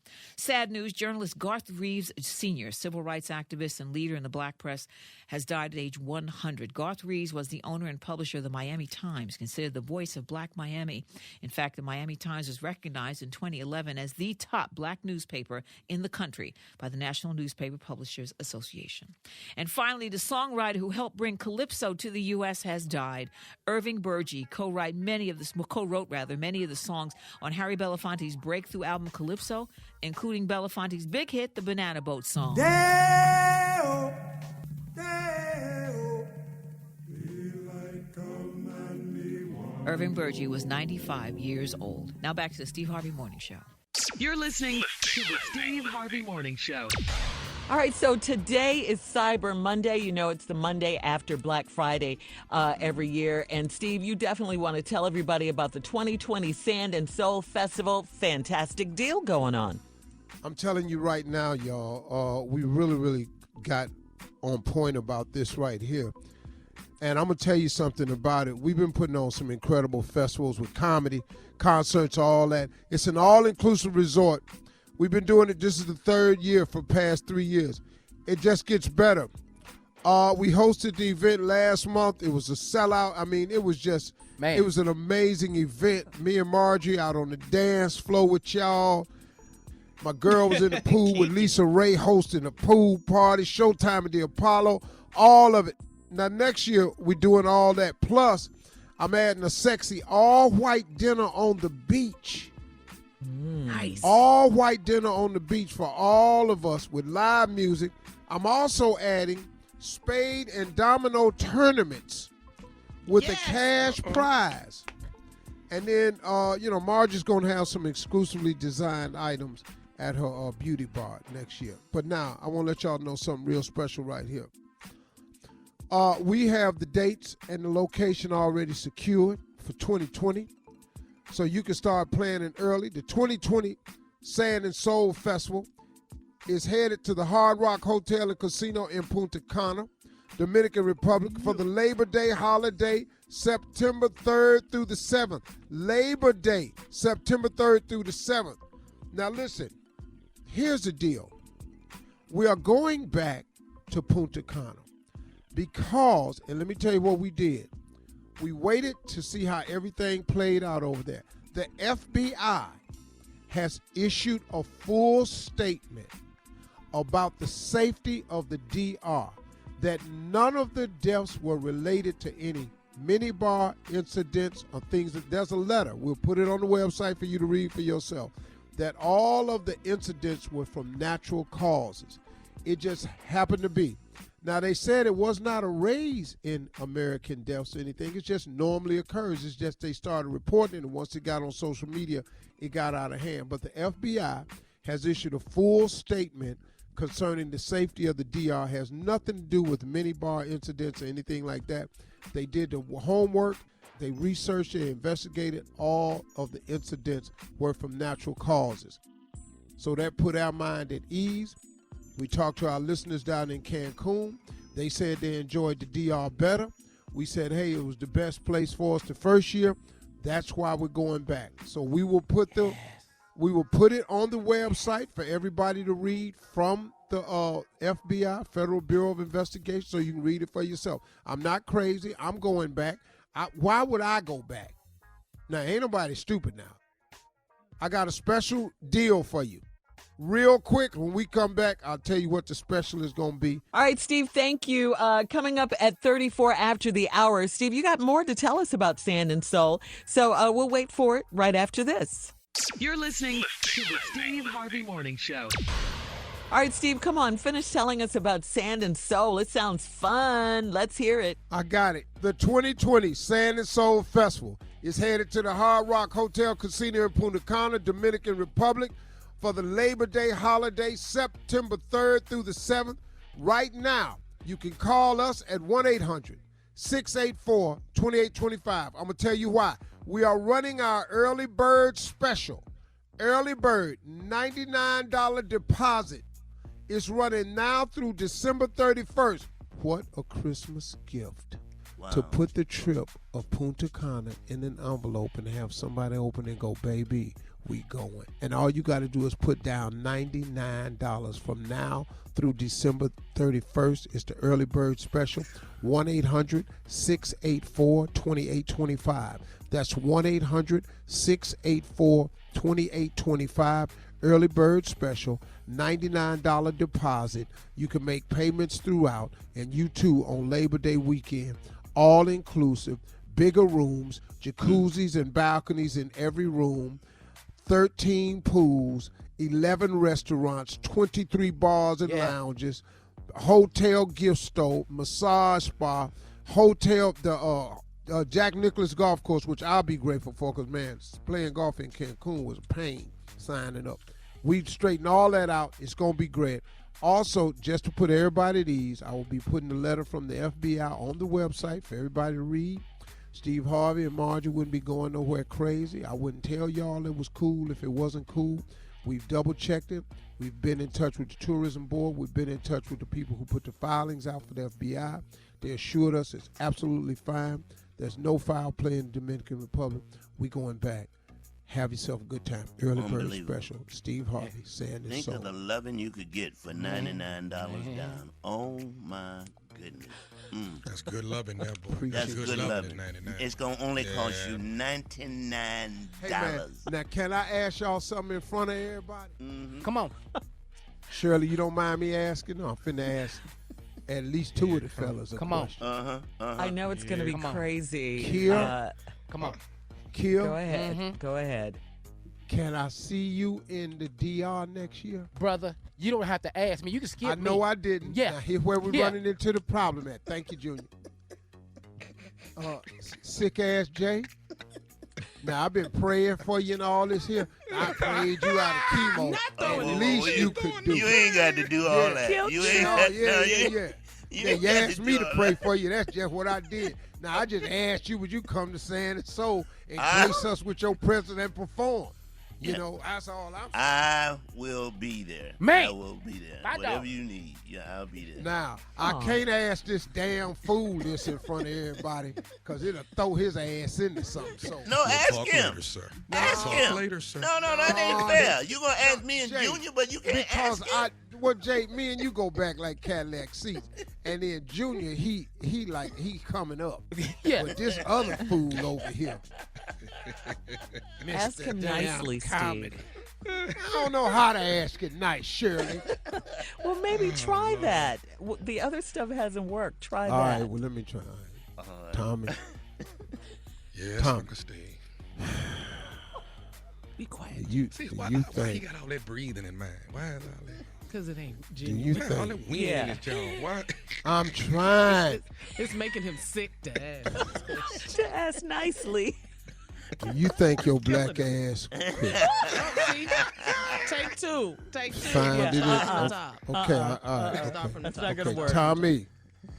sad news. Journalist Garth Reeves Sr., civil rights activist and leader in the black press, has died at age 100. Garth Reeves was the owner and publisher of the Miami Times, considered the voice of black Miami. In fact, the Miami Times was recognized in 2011 as the top black newspaper in the country by the National Newspaper Publishers Association. And finally, the songwriter who helped bring Calypso to the U.S. has died. Irving Berge co-wrote many of the songs on Harry Belafonte's breakthrough album Calypso, including Belafonte's big hit, the Banana Boat song. Deo, Irving Berge was 95 years old. Now back to the Steve Harvey Morning Show. You're listening to the Steve Harvey Morning Show. All right, so today is Cyber Monday. You know, it's the Monday after Black Friday every year. And, Steve, you definitely want to tell everybody about the 2020 Sand and Soul Festival. Fantastic deal going on. I'm telling you right now, y'all, we really got on point about this right here. And I'm going to tell you something about it. We've been putting on some incredible festivals with comedy, concerts, all that. It's an all-inclusive resort. We've been doing it. This is the third year for the past 3 years. It just gets better. We hosted the event last month. It was a sellout. I mean, it was just, it was an amazing event. Me and Margie out on the dance floor with y'all. My girl was in the pool with Lisa Ray hosting a pool party, Showtime at the Apollo, all of it. Now, next year, we're doing all that. Plus, I'm adding a sexy all-white dinner on the beach. Nice. All-white dinner on the beach for all of us with live music. I'm also adding spade and domino tournaments with a cash prize. And then, Margie's going to have some exclusively designed items at her beauty bar next year. But now, I want to let y'all know something real special right here. We have the dates and the location already secured for 2020. So you can start planning early. The 2020 Sand and Soul Festival is headed to the Hard Rock Hotel and Casino in Punta Cana, Dominican Republic, for the Labor Day holiday, September 3rd through the 7th. Labor Day, September 3rd through the 7th. Now listen, here's the deal. We are going back to Punta Cana because, and let me tell you what we did. We waited to see how everything played out over there. The FBI has issued a full statement about the safety of the DR, that none of the deaths were related to any minibar incidents or things. There's a letter. We'll put it on the website for you to read for yourself, that all of the incidents were from natural causes. It just happened to be. Now, they said it was not a raise in American deaths or anything. It just normally occurs. It's just they started reporting it, and once it got on social media, it got out of hand. But the FBI has issued a full statement concerning the safety of the DR. It has nothing to do with minibar incidents or anything like that. They did the homework. They researched and investigated. All of the incidents were from natural causes. So that put our mind at ease. We talked to our listeners down in Cancun. They said they enjoyed the DR better. We said, hey, it was the best place for us the first year. That's why we're going back. So we will put it on the website for everybody to read from the FBI, Federal Bureau of Investigation, so you can read it for yourself. I'm not crazy. I'm going back. Why would I go back? Now, ain't nobody stupid now. I got a special deal for you. Real quick, when we come back, I'll tell you what the special is going to be. All right, Steve, thank you. Coming up at 34 after the hour. Steve, you got more to tell us about Sand and Soul, so we'll wait for it right after this. You're listening to the Steve Harvey Morning Show. All right, Steve, come on. Finish telling us about Sand and Soul. It sounds fun. Let's hear it. I got it. The 2020 Sand and Soul Festival is headed to the Hard Rock Hotel Casino in Punta Cana, Dominican Republic, for the Labor Day holiday, September 3rd through the 7th. Right now, you can call us at 1-800-684-2825. I'm going to tell you why. We are running our early bird special. Early bird, $99 deposit. It's running now through December 31st. What a Christmas gift. to put the trip of Punta Cana in an envelope and have somebody open and go, baby, we going. And all you got to do is put down $99 from now through December 31st. It's the early bird special. 1-800-684-2825. That's 1-800-684-2825. Early bird special, $99 deposit. You can make payments throughout, and you too on Labor Day weekend. All inclusive, bigger rooms, jacuzzis and balconies in every room, 13 pools, 11 restaurants, 23 bars and lounges, hotel gift store, massage spa, hotel, the Jack Nicklaus Golf Course, which I'll be grateful for because, man, playing golf in Cancun was a pain signing up. We straighten all that out. It's going to be great. Also, just to put everybody at ease, I will be putting a letter from the FBI on the website for everybody to read. Steve Harvey and Margie wouldn't be going nowhere crazy. I wouldn't tell y'all it was cool if it wasn't cool. We've double-checked it. We've been in touch with the Tourism Board. We've been in touch with the people who put the filings out for the FBI. They assured us it's absolutely fine. There's no foul play in the Dominican Republic. We going back. Have yourself a good time. Early bird special. Steve Harvey saying this. Think of the loving you could get for $99 down. Oh my goodness. That's good loving there, boy. That's good loving. It's gonna only cost you $99. Hey man, now can I ask y'all something in front of everybody? Come on. Shirley, you don't mind me asking? No, I'm finna ask at least two of the fellas a question. I know it's gonna be crazy. Kia, come on. Kia, go ahead. Go ahead. Can I see you in the DR next year? Brother, you don't have to ask me. You can skip me. I know I didn't. Yeah. Now, here's where we're running into the problem at. Thank you, Junior. Sick ass Jay. Now, I've been praying for you and all this here. I prayed you out of chemo. At least you could do it. You ain't got to do all that. You ain't got to. You asked me to pray for you. That's just what I did. Now, I just asked you, would you come to Sand and Soul and grace us with your presence and perform? You know, that's all I'm saying. I will be there. Man. I will be there. Whatever you need. Yeah, I'll be there. Now, I can't ask this damn fool this in front of everybody because it'll throw his ass into something. So. No, ask him. Later, sir. Ask him. Later, sir. No, that ain't fair. You going to ask me and Junior, but you can't ask him. Jay, me and you go back like Cadillac seats. And then Junior, he coming up. Yeah. But this other fool over here. Ask him nicely, Steve. I don't know how to ask it nice, Shirley. Well, maybe try that. The other stuff hasn't worked. Try that. All right, well, let me try. Tommy. Yes, Uncle Steve. Be quiet. Why he got all that breathing in mind? Why is all that? Because it ain't Do genuine. you All think? that wind in his jaw. Why? I'm trying. It's making him sick to ask. To ask nicely. Do you think your black ass could See? Take two. find it? Start from the top. Okay, all right. Start from the That's top. not going to work.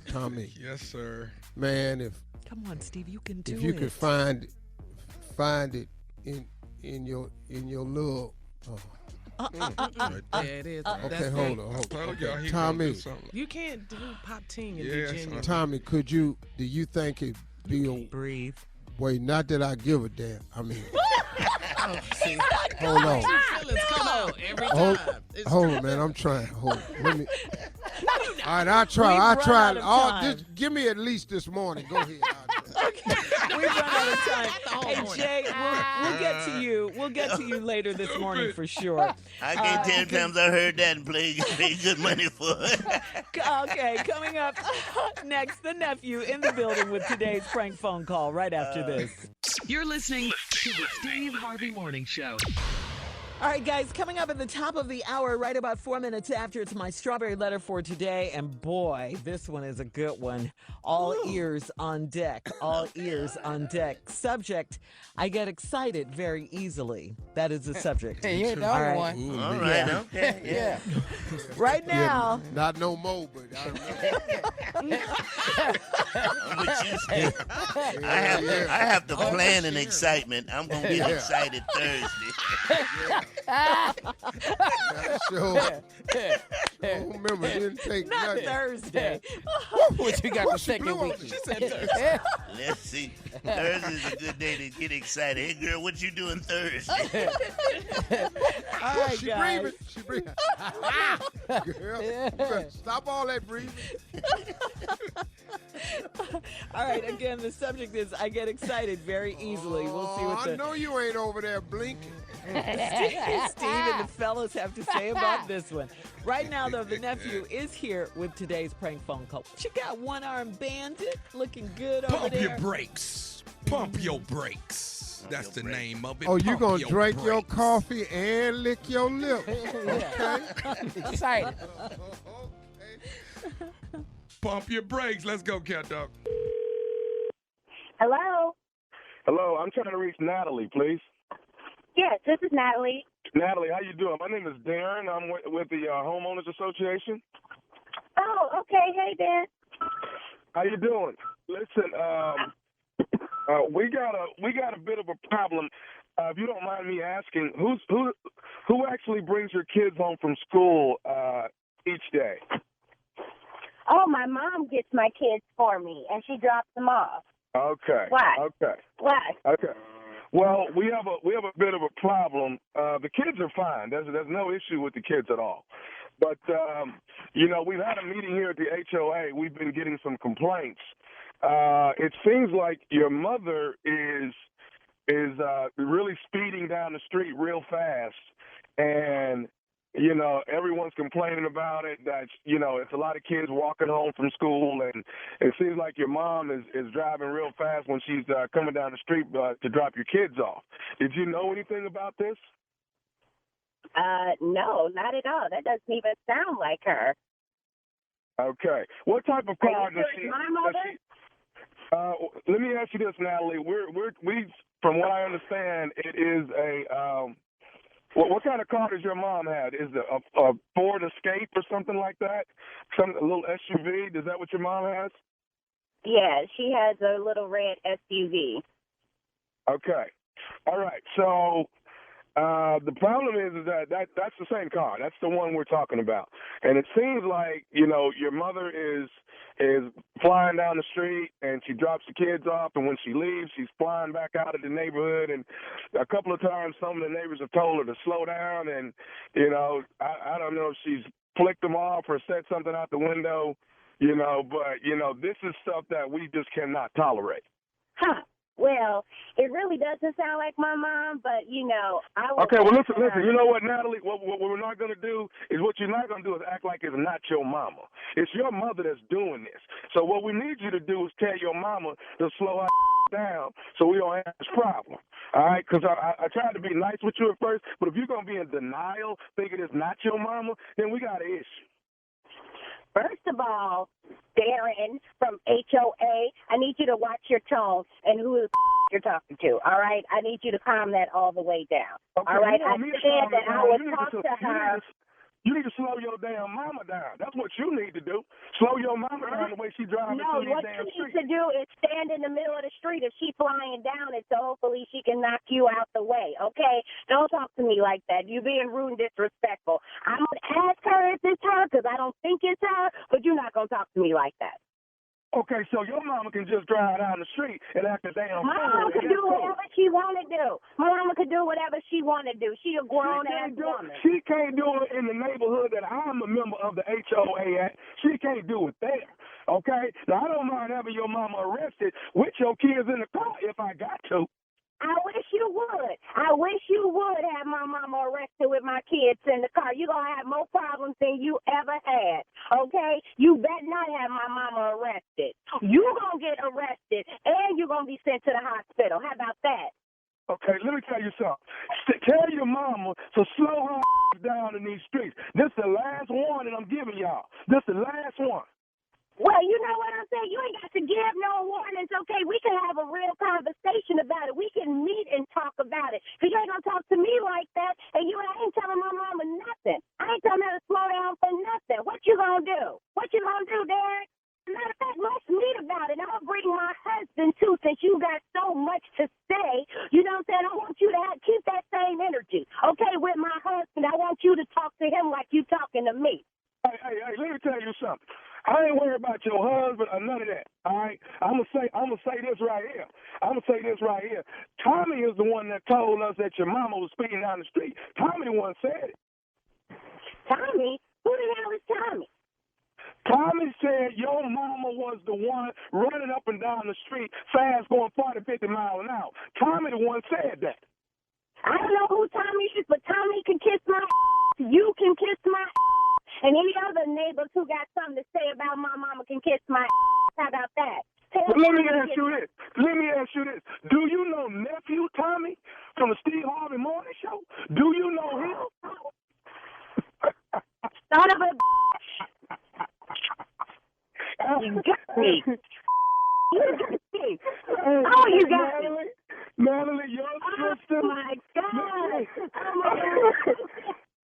Tommy. Yes, sir. Man, if Come on, Steve, you can do it. if you could find it in your little. Yeah, it is. Okay, That's hold it. on. Told y'all he Tommy. gonna do something. You can't do pop ting and Yes, be genuine. Tommy, do you think it'd be a Breathe. wait? Not that I give a damn. I mean, See, hold on. feelings come out every Hold, time. It's hold true. on, man. I'm trying. Hold on. Let me. All right, I'll try. We've I'll run try. out of time. Just give me at least this morning. Go ahead. We've run out of time. whole Hey, morning. Jay, we'll get to you. We'll get to you later this morning for sure. I can't 10 times I heard that and paid good money for it. Okay, coming up next, the nephew in the building with today's prank phone call right after this. You're listening to the Steve Harvey Morning Show. All right, guys, coming up at the top of the hour, right about 4 minutes after, it's my strawberry letter for today. And boy, this one is a good one. All ears on deck. All ears on deck. Subject, I get excited very easily. That is the subject. Hey, you ain't the All only right. one. Ooh, All me. right, okay. Yeah. Right now, Not no more, but I remember. I'm with you, Steve. I have to plan an excitement. I'm going to get excited Thursday. Sure. don't remember. It didn't take Not nothing. Thursday. What you got the second week? She said Thursday. Let's see. Thursday's a good day to get excited. Hey, girl, what you doing Thursday? All right, She guys. breathing. She breathing. Girl, you better stop all that breathing. All right, again, the subject is I get excited very easily. We'll see what I know you ain't over there blinking. Steve and the fellas have to say about this one. Right now, though, the nephew is here with today's prank phone call. You got one-armed bandit looking good over Pump there. your brakes. Pump your brakes. That's the name of it. Oh, you Pump gonna your drink your brakes. coffee and lick your lips? Okay. Excited. Pump your brakes. Let's go, cat dog. Hello? Hello, I'm trying to reach Natalie, please. Yes, this is Natalie. Natalie, how you doing? My name is Darren. I'm with the Homeowners Association. Oh, okay. Hey, Dan. How you doing? Listen, we got a bit of a problem. If you don't mind me asking, who actually brings your kids home from school each day? Oh, my mom gets my kids for me, and she drops them off. Okay. Why? Okay. Why? Okay. Well, we have a bit of a problem. The kids are fine. There's no issue with the kids at all. But we've had a meeting here at the HOA. We've been getting some complaints. It seems like your mother is really speeding down the street real fast, and everyone's complaining about it, that, it's a lot of kids walking home from school, and it seems like your mom is driving real fast when she's coming down the street to drop your kids off. Did you know anything about this? No, not at all. That doesn't even sound like her. Okay. What type of car does she... My mother? Let me ask you this, Natalie. We from what I understand, it is a... what kind of car does your mom have? Is it a Ford Escape or something like that? A little SUV? Is that what your mom has? Yeah, she has a little red SUV. Okay. All right. So the problem is that's the same car. That's the one we're talking about. And it seems like, your mother is flying down the street, and she drops the kids off, and when she leaves, she's flying back out of the neighborhood. And a couple of times, some of the neighbors have told her to slow down, and, I don't know if she's flicked them off or said something out the window, but, this is stuff that we just cannot tolerate. Huh. Well, it really doesn't sound like my mom, but, I will... Okay, well, listen. You know what, Natalie? What we're not going to do is what you're not going to do is act like it's not your mama. It's your mother that's doing this. So what we need you to do is tell your mama to slow her down so we don't have this problem. All right? Because I tried to be nice with you at first, but if you're going to be in denial, thinking it's not your mama, then we got an issue. First of all, Darren from HOA, I need you to watch your tone and who the you're talking to, all right? I need you to calm that all the way down, okay, all right? I said that I would talk to her. You need to slow your damn mama down. That's what you need to do. Slow your mama down the way she drives No, through what these damn you streets. need to do is stand in the middle of the street. If she's flying down it, so hopefully she can knock you out the way, okay? Don't talk to me like that. You're being rude and disrespectful. I'm going to ask her if it's her because I don't think it's her, but you're not going to talk to me like that. Okay, so your mama can just drive down the street and act a damn fool. My mama could do whatever she want to do. My mama could do whatever she want to do. She a grown-ass woman. She can't do it in the neighborhood that I'm a member of the HOA at. She can't do it there, okay? Now, I don't mind having your mama arrested with your kids in the car if I got to. I wish you would. I wish you would have my mama arrested with my kids in the car. You're going to have more problems than you ever had, okay? You better not have my mama arrested. You're going to get arrested, and you're going to be sent to the hospital. How about that? Okay, let me tell you something. Tell your mama to slow her down in these streets. This is the last warning I'm giving y'all. This is the last one. Well, you know what I'm saying? You ain't got to give no warnings, okay? We can have a real conversation about it. We can meet and talk about it. Because you ain't going to talk to me like that, and I ain't telling my mama nothing. I ain't telling her to slow down for nothing. What you going to do? What you going to do, Derek? Matter of fact, let's meet about it. I'm going to bring my husband, too, since you got so much to say. You know what I'm saying? I want you to keep that same energy, okay, with my husband. I want you to talk to him like you talking to me. Hey, none of that. All right, I'm gonna say this right here. Tommy is the one that told us that your mama was speeding down the street. Tommy the one said it. Tommy? Who the hell is Tommy? Tommy said your mama was the one running up and down the street fast, going 40, 50 miles an hour. Tommy the one said that. I don't know who Tommy is, but Tommy can kiss my you can kiss my and any other neighbors who got something to say about my mama can kiss my How about that? Well, let me ask you this. Do you know nephew Tommy from the Steve Harvey Morning Show? Do you know him? Son of a You got me. Oh, you got me. Natalie, your sister. Oh, my God.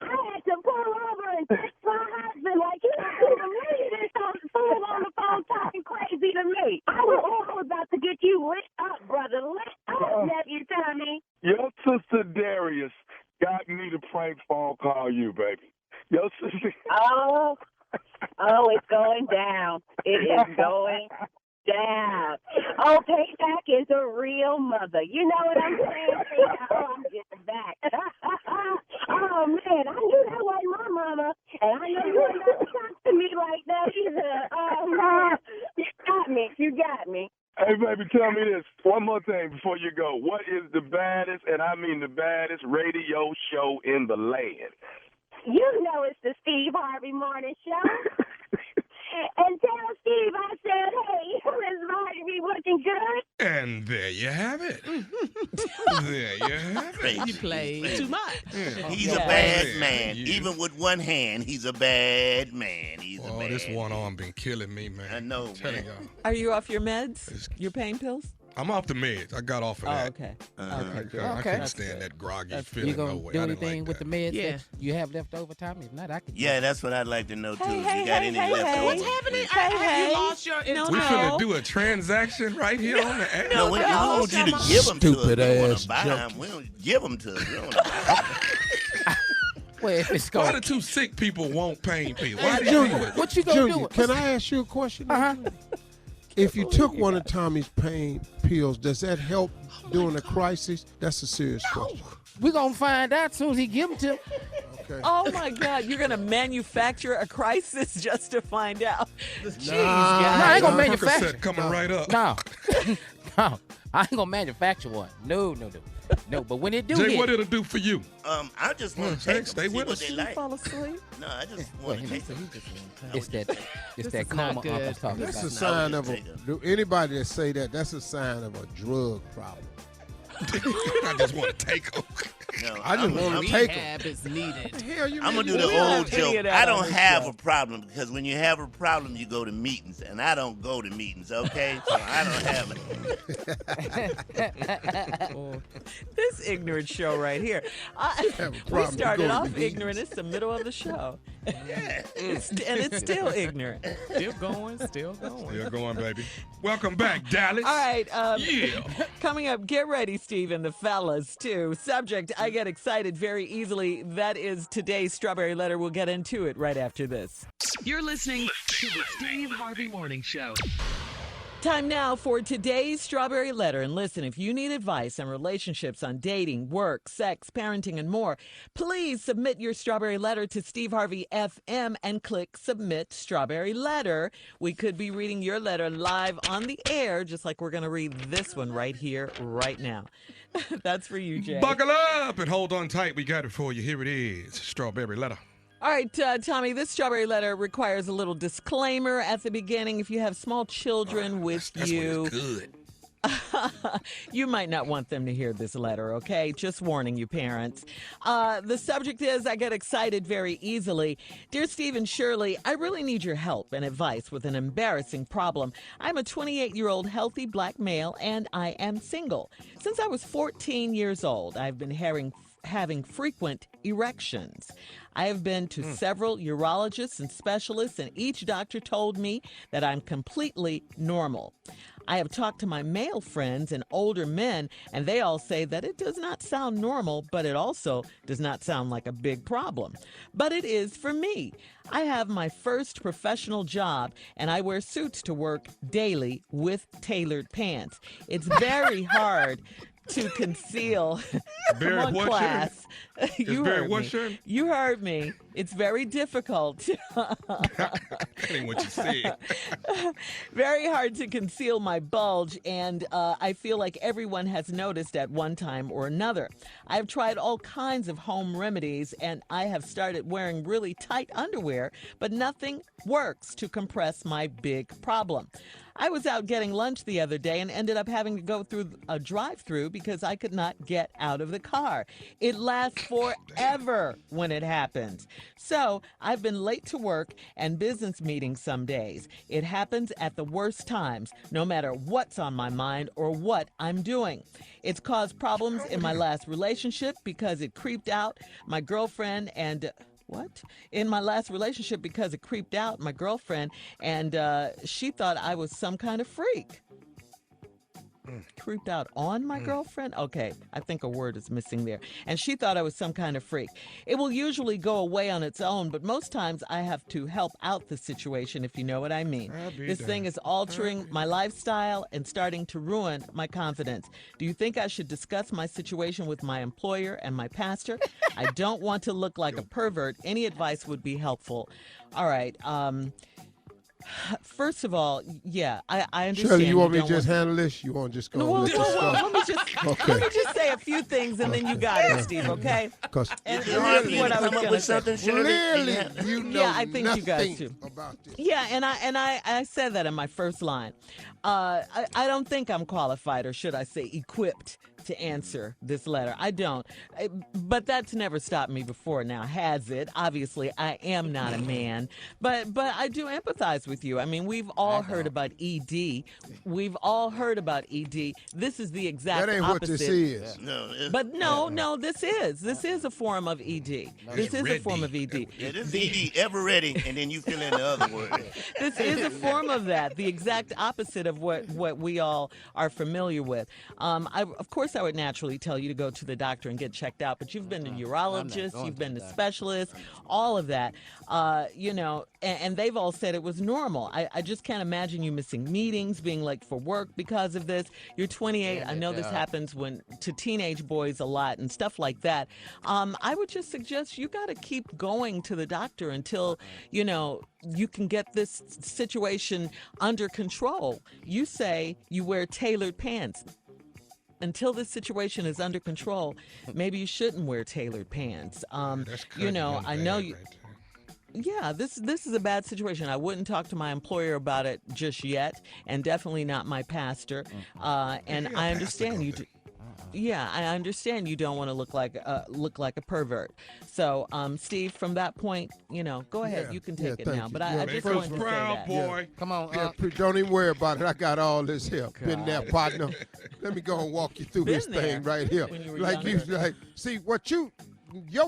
I had to pull over and text my husband like, you don't believe this fool on the phone talking crazy to me. I was about to get you lit up, brother. Lit up, nephew Tommy. Your sister Darius got me to prank phone call you, baby. Your sister. Oh, it's going down. It is going down. Oh, Payback is a real mother. You know what I'm saying? Oh, I'm getting back. Oh, man, I knew that wasn't my mama. And I know you ain't never talk to me like that either. You got me. Hey, baby, tell me this. One more thing before you go. What is the baddest, and I mean the baddest, radio show in the land? You know it's the Steve Harvey Morning Show. And tell Steve I said, hey, Miss Harvey looking good. And there you have it. There you have it. You played too much. Yeah. He's a bad man. Even with one hand, he's a bad man. This one arm been killing me, man. I know, man. Y'all. Are you off your meds? Your pain pills? I'm off the meds. I got off of that. Okay. I can't stand that groggy feeling. You gonna no way. do I didn't anything like with the that. meds that you have left over, Tommy? If not, I can. Yeah, that's what I'd like to know, too. Hey, you got any left over? What's happening? Have you lost your No, We no. finna do a transaction right here on the air. No, we want you to give them to us. Stupid We want ass to buy them. We don't give them to us. We don't want to buy them. Well, if it's Why going, do two sick people want pain pills? Why do you Junior, do it? what you gonna Junior, do? can I ask you a question? Uh-huh. If you took one of Tommy's pain pills, does that help during a crisis? That's a serious question. We're gonna find out as soon as he give them to him. Okay. Oh, my God. You're going to manufacture a crisis just to find out. Jeez, No, I guys. ain't gonna manufacture. Percocet coming right up. No, no, I ain't gonna manufacture one. No. But when it do Jay, hit, what it'll do for you? I just want to take them, stay see with what us. they You like. fall asleep? No, I just want to take them. it's that is coma not good. Uncle's talking That's a about. sign of anybody that say that, that's a sign of a drug problem. I just want to take them. No, I just want to take them. Rehab is needed. I'm going to do the We don't old have any joke. of that I on don't this have show. a problem because when you have a problem, you go to meetings, and I don't go to meetings, okay? So I don't have it. This ignorant show right here. We started off ignorant. It's the middle of the show. It's still ignorant. Still going. Still going, baby. Welcome back, Dallas. All right. Yeah. Coming up, get ready, Steve, and the fellas, too. Subject, I get excited very easily. That is today's Strawberry Letter. We'll get into it right after this. You're listening to the Steve Harvey Morning Show. Time now for today's Strawberry Letter. And listen, if you need advice on relationships, on dating, work, sex, parenting, and more, please submit your Strawberry Letter to Steve Harvey FM and click Submit Strawberry Letter. We could be reading your letter live on the air, just like we're going to read this one right here, right now. That's for you, Jay. Buckle up and hold on tight. We got it for you. Here it is. Strawberry Letter. All right, Tommy, this Strawberry Letter requires a little disclaimer at the beginning. If you have small children with That's you, when it's good. you might not want them to hear this letter, okay? Just warning you, parents. The subject is, I get excited very easily. Dear Steve and Shirley, I really need your help and advice with an embarrassing problem. I'm a 28-year-old healthy black male, and I am single. Since I was 14 years old, I've been having frequent erections. I have been to several urologists and specialists, and each doctor told me that I'm completely normal. I have talked to my male friends and older men, and they all say that it does not sound normal, but it also does not sound like a big problem. But it is for me. I have my first professional job, and I wear suits to work daily with tailored pants. It's very hard to conceal. Very Come on, what, class. You very heard what, me. Sharon? You heard me. It's very difficult. That ain't what you said. Very hard to conceal my bulge, and I feel like everyone has noticed at one time or another. I've tried all kinds of home remedies, and I have started wearing really tight underwear, but nothing works to compress my big problem. I was out getting lunch the other day and ended up having to go through a drive-through because I could not get out of the car. It lasts forever when it happens. So I've been late to work and business meetings some days. It happens at the worst times, no matter what's on my mind or what I'm doing. It's caused problems in my last relationship because it creeped out my girlfriend and... In my last relationship because it creeped out my girlfriend, and she thought I was some kind of freak. Creeped out on my girlfriend? Okay, I think a word is missing there. And she thought I was some kind of freak. It will usually go away on its own, but most times I have to help out the situation, if you know what I mean. This thing is altering my lifestyle and starting to ruin my confidence. Do you think I should discuss my situation with my employer and my pastor? I don't want to look like a pervert. Any advice would be helpful. All right. First of all, yeah, I understand. Shirley, you want me to just handle this? You want to just go? No, let me just say a few things, and then you got it, Steve. Okay? And really, what I was come up with something, Shirley? Really, you know yeah, I think you guys do. About this. Yeah, and I said that in my first line. I don't think I'm qualified, or should I say equipped, to answer this letter. I don't. But that's never stopped me before now, has it? Obviously, I am not a man. But I do empathize with you. I mean, we've all heard about ED. We've all heard about ED. This is the exact opposite. That ain't what this is. But no, this is a form of ED. This is a form of ED. Yeah, this is ED, ever ready, and then you fill in the other word. This is a form of that, the exact opposite of what we all are familiar with. Of course, I would naturally tell you to go to the doctor and get checked out, but you've been to urologists, you've been to specialists, all of that, and they've all said it was normal. I just can't imagine you missing meetings, being late for work because of this. You're 28. I know this happens to teenage boys a lot and stuff like that. I would just suggest you got to keep going to the doctor until, you can get this situation under control. You say you wear tailored pants. Until this situation is under control, maybe you shouldn't wear tailored pants. I know you. Yeah, this is a bad situation. I wouldn't talk to my employer about it just yet, and definitely not my pastor. And I understand you. Yeah, I understand you don't want to look like a pervert. So, Steve, from that point, go ahead. You can take it now. But I just wanted to say that. Boy. Come on. Don't even worry about it. I got all this here. Been there, partner. Let me go and walk you through this thing right here. See what your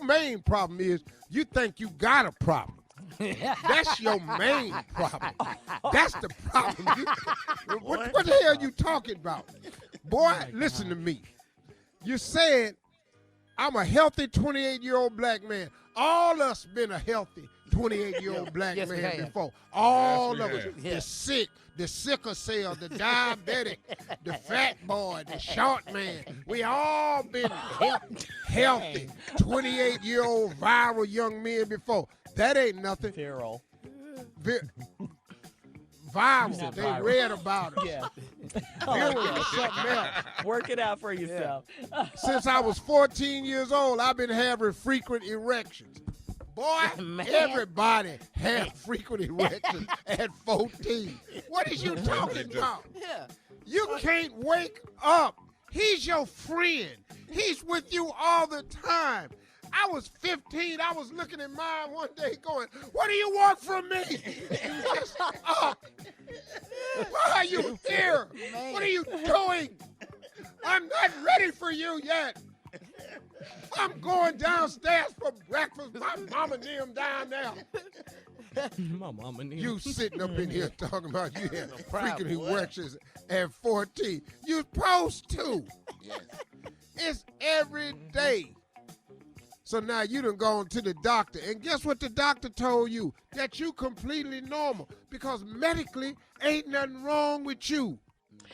main problem is. You think you got a problem. That's your main problem. That's the problem. What the hell are you talking about? Boy, listen to me. You said I'm a healthy 28-year-old black man. All us been a healthy 28-year-old black man before. All of us. The sick, the sickle cell, the diabetic, the fat boy, the short man. We all been healthy 28-year-old viral young men before. That ain't nothing. Viral. Viral. They read about it. Yeah. Viral is something else. Work it out for yourself. Since I was 14 years old, I've been having frequent erections. Boy, everybody had frequent erections at 14. What is you talking about? You can't wake up. He's your friend. He's with you all the time. I was 15. I was looking at mine one day going, what do you want from me? Just up. Why are you here? What are you doing? I'm not ready for you yet. I'm going downstairs for breakfast. My mama and them down there. My mama knew. You sitting up in here talking about you had freaking erections at 14. You supposed to. Yes. It's every day. So now you done gone to the doctor. And guess what the doctor told you? That you completely normal. Because medically, ain't nothing wrong with you.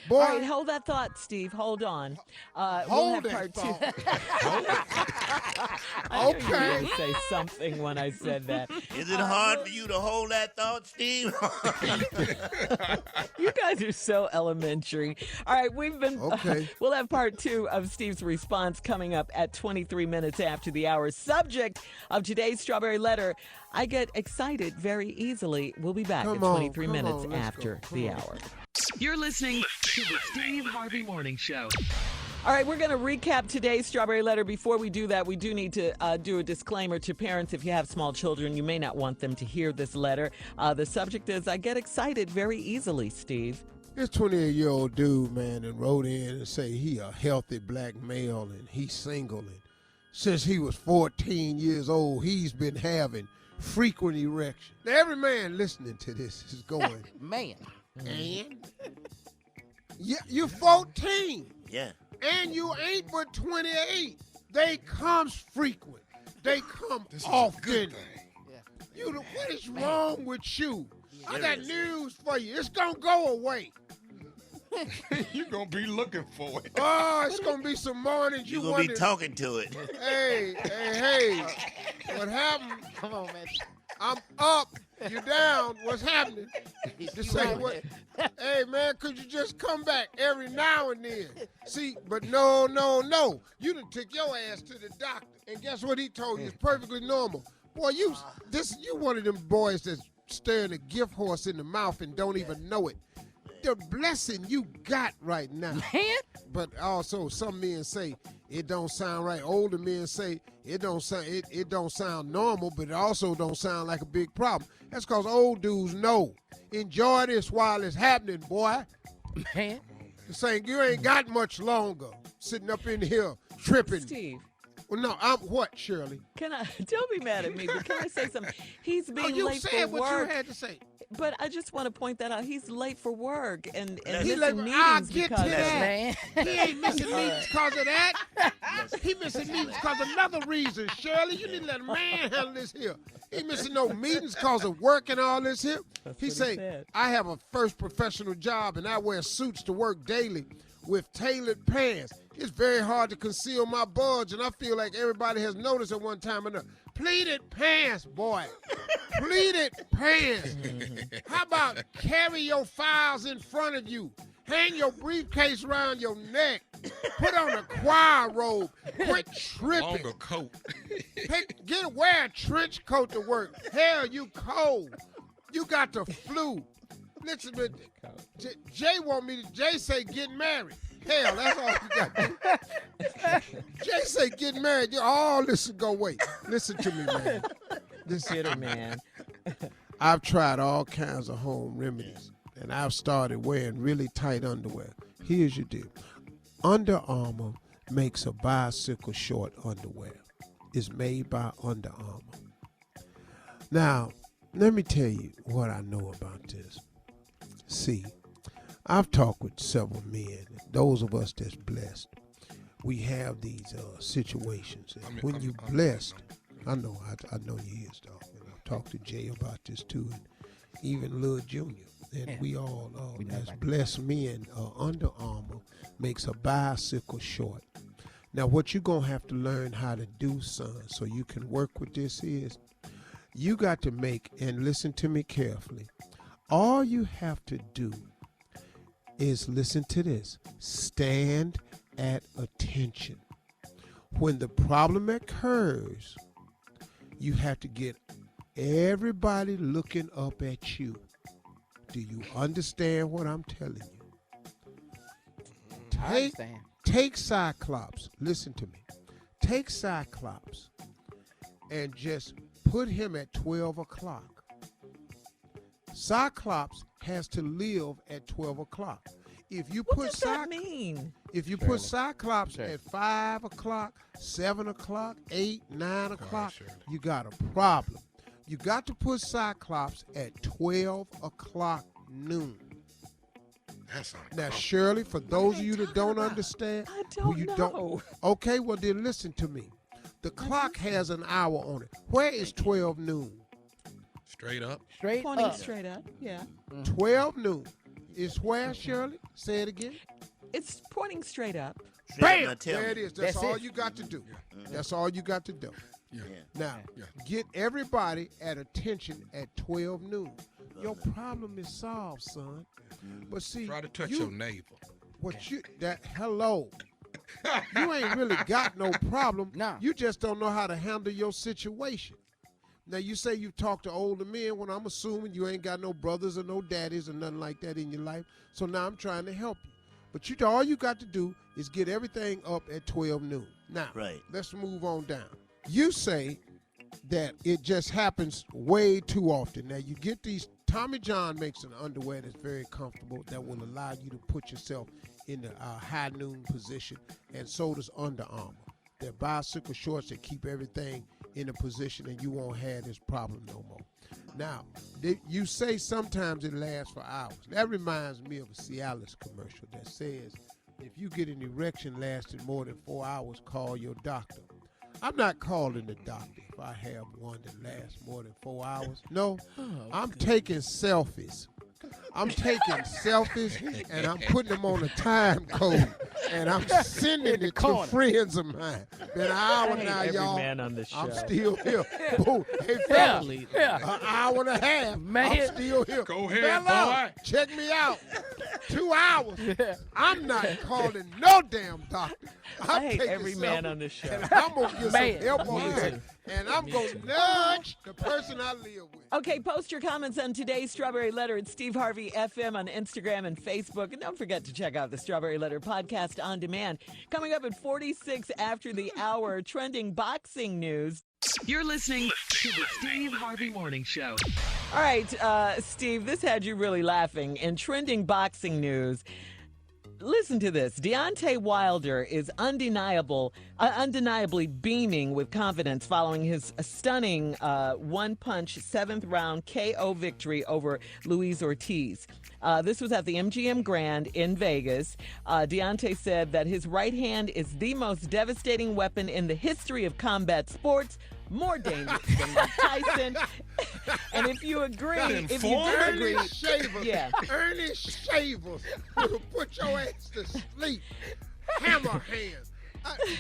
Boy, All right, hold that thought, Steve. Hold on. We'll have part two. I knew you were going to say something when I said that. Is it hard for you to hold that thought, Steve? You guys are so elementary. All right, we've been. Okay. We'll have part two of Steve's response coming up at 23 minutes after the hour. Subject of today's Strawberry Letter: I get excited very easily. We'll be back at 23 minutes after the hour. You're listening to the Steve Harvey Morning Show. All right, we're going to recap today's Strawberry Letter. Before we do that, we do need to do a disclaimer to parents. If you have small children, you may not want them to hear this letter. The subject is, I get excited very easily, Steve. This 28-year-old dude, man, and wrote in and say he a healthy black male and he's single. And since he was 14 years old, he's been having frequent erections. Now, every man listening to this is going, Man. and? Yeah, you're 14. Yeah. And you ain't but 28. They comes frequent. They come often. What is wrong with you? I got news for you. It's going to go away. You're going to be looking for it. Oh, it's going to be some mornings You're going to be talking to it. Hey. What happened? Come on, man. I'm up. You down. What's happening? Just say what? Hey, man, could you just come back every now and then? See, but no. You done took your ass to the doctor. And guess what he told you? It's perfectly normal. Boy, you one of them boys that's staring a gift horse in the mouth and don't even know it. The blessing you got right now. Man. But also, some men say it don't sound right. Older men say it don't sound normal, but it also don't sound like a big problem. That's because old dudes know. Enjoy this while it's happening, boy. Man. Saying you ain't got much longer sitting up in here tripping. Steve. Well, no, I'm what, Shirley? Don't be mad at me, but can I say something? He's being you late said for what work. you had to say. But I just want to point that out. He's late for work and He missing late. meetings I'll get because to that. Man. He ain't missing meetings because of that. He missing meetings because of another reason, Shirley. You need to let a man handle this here. He missing no meetings because of work and all this here. He say, I have a first professional job and I wear suits to work daily with tailored pants. It's very hard to conceal my bulge, and I feel like everybody has noticed at one time or another. Pleated pants, boy. Pleated pants. How about carry your files in front of you? Hang your briefcase around your neck. Put on a choir robe. Quit tripping. Longer coat. Wear a trench coat to work. Hell, you cold. You got the flu. Listen, but Jay say get married. Hell, that's all you got to do. Jay say get married. Oh, listen, go wait. Listen to me, man. Get it, man. I've tried all kinds of home remedies, and I've started wearing really tight underwear. Here's your deal. Under Armour makes a bicycle short underwear. It's made by Under Armour. Now, let me tell you what I know about this. See, I've talked with several men, those of us that's blessed. We have these situations. When you're blessed, I know you is, dog. And I've talked to Jay about this too, and even Lil Jr. And we all as blessed men, Under Armour makes a bicycle short. Now, what you're going to have to learn how to do, son, so you can work with this is, you got to make, and listen to me carefully, all you have to do is, listen to this, stand at attention. When the problem occurs, you have to get everybody looking up at you. Do you understand what I'm telling you? I understand. Take Cyclops. Listen to me. Take Cyclops and just put him at 12 o'clock. Cyclops has to live at 12 o'clock. If you What does that mean? If you put Cyclops at 5 o'clock, 7 o'clock, 8, 9 o'clock, you got a problem. You got to put Cyclops at 12 o'clock noon. That's now, Shirley, for those of you that don't understand, I don't know. Okay, well then listen to me. The clock has an hour on it. Where is 12 noon? Straight up. Pointing straight up, yeah. 12 noon is where, Shirley? Say it again. It's pointing straight up. Bam! There it is. That's all you got to do. That's all you got to do. Yeah. Now, get everybody at attention at 12 noon. Your problem is solved, son. But see, try to touch your navel. Hello. You ain't really got no problem. No. You just don't know how to handle your situation. Now, you say you've talked to older men when I'm assuming you ain't got no brothers or no daddies or nothing like that in your life. So now I'm trying to help you. But all you got to do is get everything up at 12 noon. Now, let's move on down. You say that it just happens way too often. Now, you get these, Tommy John makes an underwear that's very comfortable that will allow you to put yourself in the high noon position, and so does Under Armour. They're bicycle shorts that keep everything in a position, and you won't have this problem no more. Now, you say sometimes it lasts for hours. That reminds me of a Cialis commercial that says, if you get an erection lasting more than 4 hours, call your doctor. I'm not calling the doctor if I have one that lasts more than 4 hours. No, I'm taking selfies. I'm taking selfies and I'm putting them on a time code and I'm sending it to friends of mine. Been an hour now, y'all. Man on the show. I'm still here. Boom. Hey, fellas, an hour and a half. Man. I'm still here. Go ahead, boy. Check me out. 2 hours. I'm not calling no damn doctor. I hate every man on the show. And I'm going to get some help on this. And I'm going to nudge the person I live with. Okay, post your comments on today's Strawberry Letter at Steve Harvey FM on Instagram and Facebook. And don't forget to check out the Strawberry Letter podcast on demand. Coming up at 46 after the hour, trending boxing news. You're listening to the Steve Harvey Morning Show. All right, Steve, this had you really laughing. In trending boxing news, listen to this. Deontay Wilder is undeniably beaming with confidence following his stunning one-punch 7th-round KO victory over Luis Ortiz. This was at the MGM Grand in Vegas. Deontay said that his right hand is the most devastating weapon in the history of combat sports, more dangerous than Mike Tyson. And if you agree, Ernest Shavers will put your ass to sleep. Hammer hands.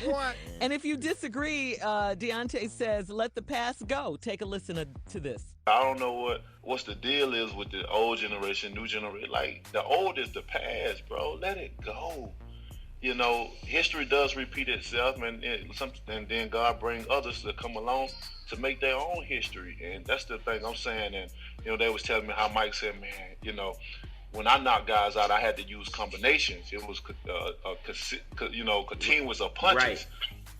Boy. And if you disagree, Deontay says, let the past go. Take a listen to this. I don't know what's the deal is with the old generation, new generation. Like, the old is the past, bro. Let it go. You know, history does repeat itself, and then God brings others to come along to make their own history. And that's the thing I'm saying. And, they was telling me how Mike said, man, when I knocked guys out, I had to use combinations. It was, continuous of punches. Right.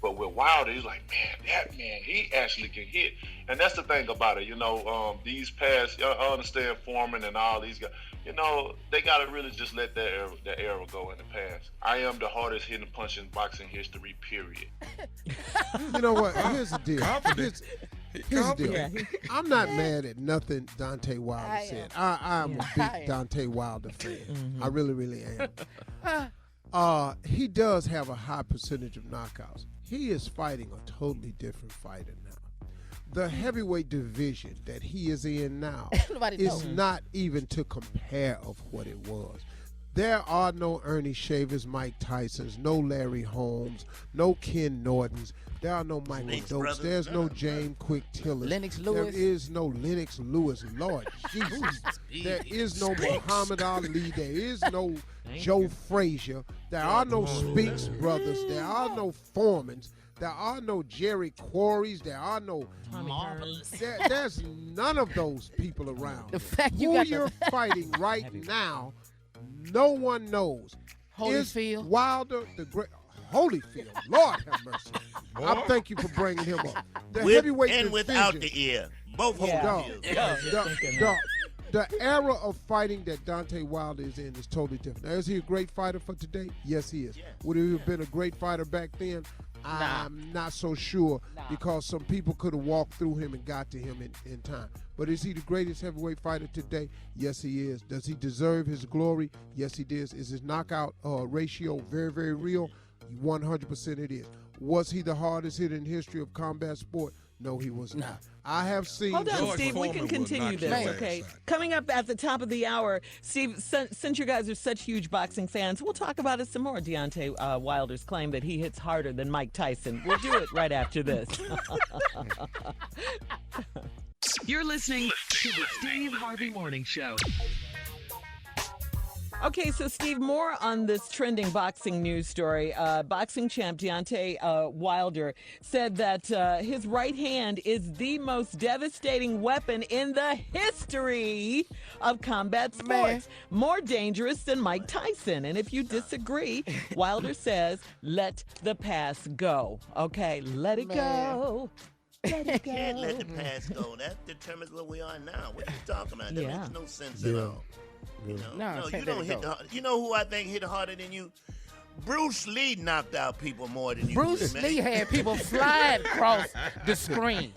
But with Wilder, he's like, he actually can hit. And that's the thing about it. These past, I understand Foreman and all these guys, they got to really just let that era go in the past. I am the hardest hitting punch in boxing history, period. You know what? Here's the deal. Here's the deal. I'm not mad at nothing Deontay Wilder said. I'm a big Deontay Wilder fan. Mm-hmm. I really, really am. He does have a high percentage of knockouts. He is fighting a totally different fighter now. The heavyweight division that he is in now is not even to compare of what it was. There are no Ernie Shavers, Mike Tysons, no Larry Holmes, no Ken Nortons. There are no Michael Dokes. There's no James Quick Tillers. Lennox Lewis. There is no Lennox Lewis. Lord Jesus. There is no Muhammad Ali. There is no Joe Frazier. There are no Speaks brothers. There are no Foremans. There are no Jerry Quarries. There are no there's none of those people around. The fact you're fighting right now, no one knows. Holyfield. Is Wilder the great? Holyfield. Lord have mercy. I thank you for bringing him up. The heavyweight and division, without the ear. Both Holyfield. The era of fighting that Deontay Wilder is in is totally different. Now, is he a great fighter for today? Yes, he is. Yeah. Would he have been a great fighter back then? I'm not so sure because some people could have walked through him and got to him in time. But is he the greatest heavyweight fighter today? Yes, he is. Does he deserve his glory? Yes, he does. Is his knockout ratio very, very real? 100% it is. Was he the hardest hit in history of combat sport? No, he was not. I have seen. Hold on, Steve. We can continue this, okay? Coming up at the top of the hour, Steve, since you guys are such huge boxing fans, we'll talk about it some more. Deontay Wilder's claim that he hits harder than Mike Tyson. We'll do it right after this. You're listening to the Steve Harvey Morning Show. Okay, so Steve, more on this trending boxing news story. Boxing champ Deontay Wilder said that his right hand is the most devastating weapon in the history of combat sports. More dangerous than Mike Tyson. And if you disagree, Wilder says, let the past go. Okay, let it go. Let it go. You can't let the past go. That determines where we are now. What are you talking about? That makes no sense at all. You know? No, you don't hit the. You know who I think hit harder than you? Bruce Lee knocked out people more than you. Bruce Lee had people flying across the screen.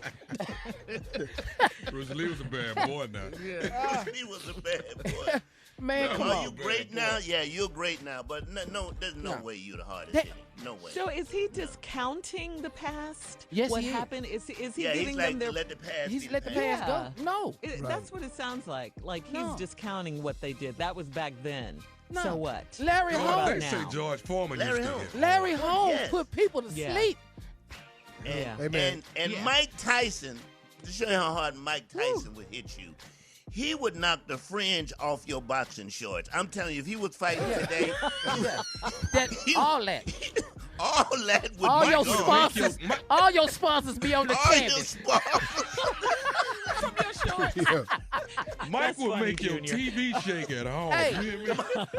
Bruce Lee was a bad boy now. Bruce Lee was a bad boy. Man, come on. Are you great now? Yeah, you're great now. But no, there's no way you're the hardest hitting. No way. So is he discounting the past? Yes, what he happened? Is he yeah, giving he's like, them their? Let the past. He's let the past go. No, that's what it sounds like. Like he's discounting what they did. That was back then. No. So what? Larry Holmes. They say George Foreman used to hit. Larry Holmes put people to sleep. And Mike Tyson, to show you how hard Mike Tyson would hit you, he would knock the fringe off your boxing shorts. I'm telling you, if he was fighting today, all that would all your sponsors, all your sponsors be on the canvas. From your shorts. Mike will make your TV shake at home. Hey,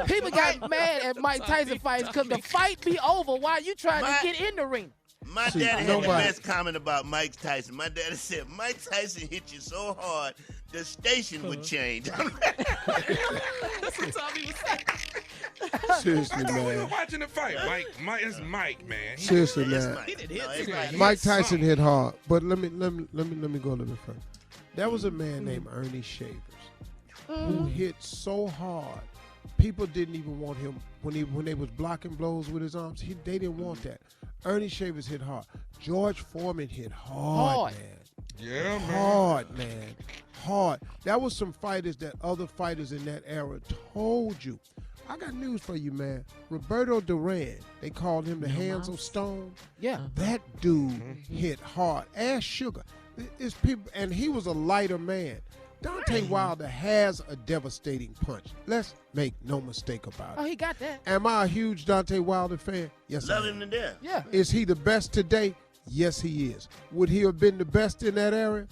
people got mad at Mike Tyson fights because the fight be over while you trying to get in the ring. My dad had the best comment about Mike Tyson. My daddy said, Mike Tyson hit you so hard, the station would change. That's what Tommy was saying. Seriously, We were man. watching the fight. Mike, it's Mike, man. Seriously, man. Mike Tyson hit hard, but let me go a little bit further. There was a man named Ernie Shavers who hit so hard, people didn't even want him when they was blocking blows with his arms. They didn't want that. Ernie Shavers hit hard. George Foreman hit hard, man. Yeah, man. Hard, man. Hard. That was some fighters that other fighters in that era told you. I got news for you, man. Roberto Duran, they called him the Hands of Stone. Yeah. That dude hit hard as sugar. It's people, and he was a lighter man. Deontay Wilder has a devastating punch. Let's make no mistake about it. Oh, he got that. Am I a huge Deontay Wilder fan? Yes, Love I am. him to death. Yeah. Is he the best today? Yes, he is. Would he have been the best in that era?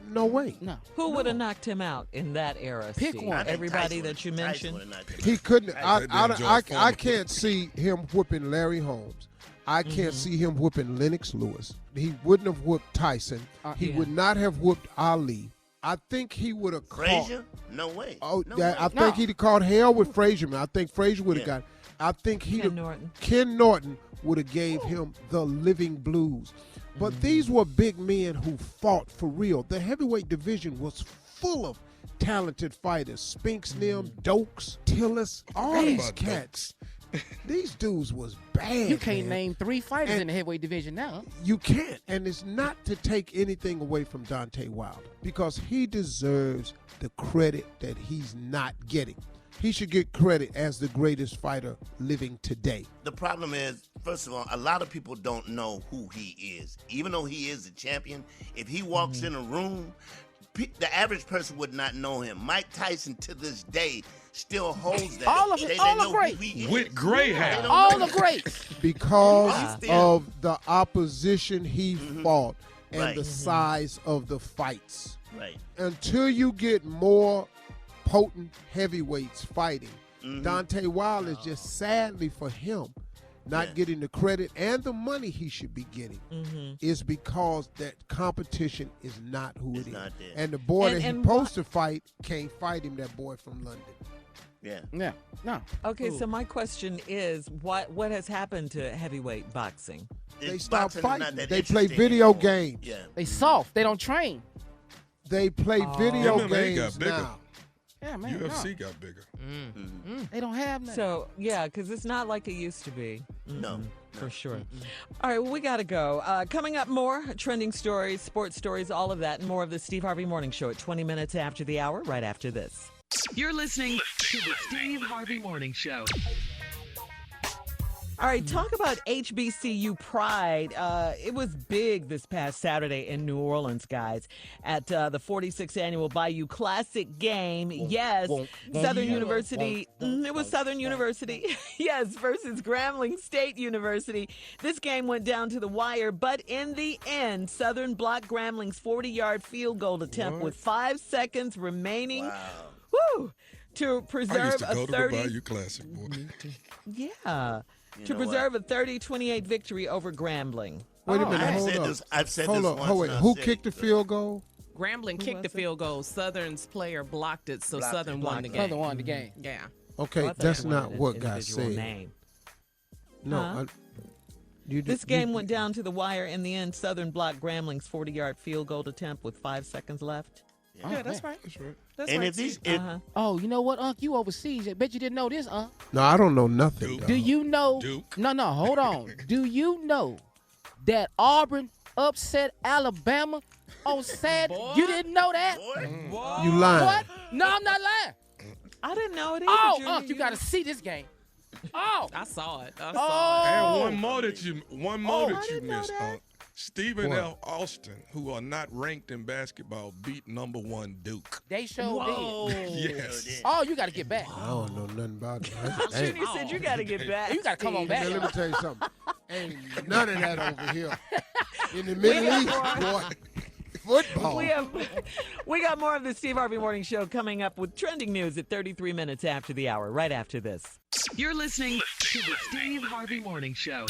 No way. No. Who would have knocked him out in that era? Pick Steve? one. Everybody that you mentioned. He couldn't. I Foreman. can't see him whooping Larry Holmes. I can't see him whooping Lennox Lewis. He wouldn't have whooped Tyson. He would not have whooped Ali. I think he would have caught. Frazier? No way. Oh, no yeah, way. I think he'd have caught hell with Frazier, man. I think Frazier would have got. I think Ken Norton would have gave him the living blues. But these were big men who fought for real. The heavyweight division was full of talented fighters. Spinks, them, Dokes, Tillis, all these cats. These dudes was bad. You can't man. name 3 fighters in the heavyweight division now. You can't. And it's not to take anything away from Deontay Wilder because he deserves the credit that he's not getting. He should get credit as the greatest fighter living today. The problem is, first of all, a lot of people don't know who he is. Even though he is the champion, if he walks in a room, the average person would not know him. Mike Tyson, to this day, still holds that. All of the greats. With gray hair. All the greats. Because of the opposition he fought and the size of the fights. Right. Until you get more potent heavyweights fighting, Deontay Wilder is just sadly for him not getting the credit and the money he should be getting is because that competition is not who it is. Not there. And the boy that he's supposed to fight can't fight him, that boy from London. Yeah. Yeah. No. Okay, so my question is, what has happened to heavyweight boxing? They stopped Boxing is not fighting. that They play interesting video anymore. games. Yeah. They soft. They don't train. They play video MMA got games bigger. now. Yeah, man. UFC got bigger. They don't have nothing. So, yeah, because it's not like it used to be. No. For sure. All right, well, we got to go. Coming up, more trending stories, sports stories, all of that, and more of the Steve Harvey Morning Show at 20 minutes after the hour, right after this. You're listening to the Steve Harvey Morning Show. All right, talk about HBCU pride. It was big this past Saturday in New Orleans, guys, at the 46th annual Bayou Classic game. Yes, Southern University. It was Southern University. Yes, versus Grambling State University. This game went down to the wire, but in the end, Southern blocked Grambling's 40-yard field goal attempt with 5 seconds remaining. Wow. Woo! To preserve I used to go a to 30. the Bayou Classic, boy. Yeah. You To know preserve a 30-28 victory over Grambling. Wait a minute, I've hold said up. this- I've said hold this up, once hold wait. and I've Who said kicked the field goal? Grambling kicked the field goal. Southern's player blocked it, so Blocked Southern it. won the game. Southern won the game. Yeah. Okay, Well, I thought that's you not wanted an what got individual said. name. No, Huh? you This game went down to the wire. In the end, Southern blocked Grambling's 40-yard field goal attempt with 5 seconds left. Yeah, that's right. That's right. That's And right. if these, Steve. Oh, you know what, Unc? You overseas. I bet you didn't know this, Unc. No, I don't know nothing. Duke. dog. Do you know? Duke. No, hold on. Do you know that Auburn upset Alabama on Saturday? Boy. You didn't know that? boy, You lying? What? No, I'm not lying. I didn't know it either. Oh, Junior. Unc, you got to see this game. Oh. I saw it. I Oh. saw it. And one more that you I didn't know missed. that. Stephen What? L. Austin, who are not ranked in basketball, beat number 1 Duke. They showed did. Yes. Oh, you got to get back. I don't know nothing about that. Junior said you got to get back. You got to come on Steve. back. Now, let me tell you something. Ain't none of that over here. In the Middle East, boy. Football. We got more of the Steve Harvey Morning Show coming up with trending news at 33 minutes after the hour, right after this. You're listening to the Steve Harvey Morning Show.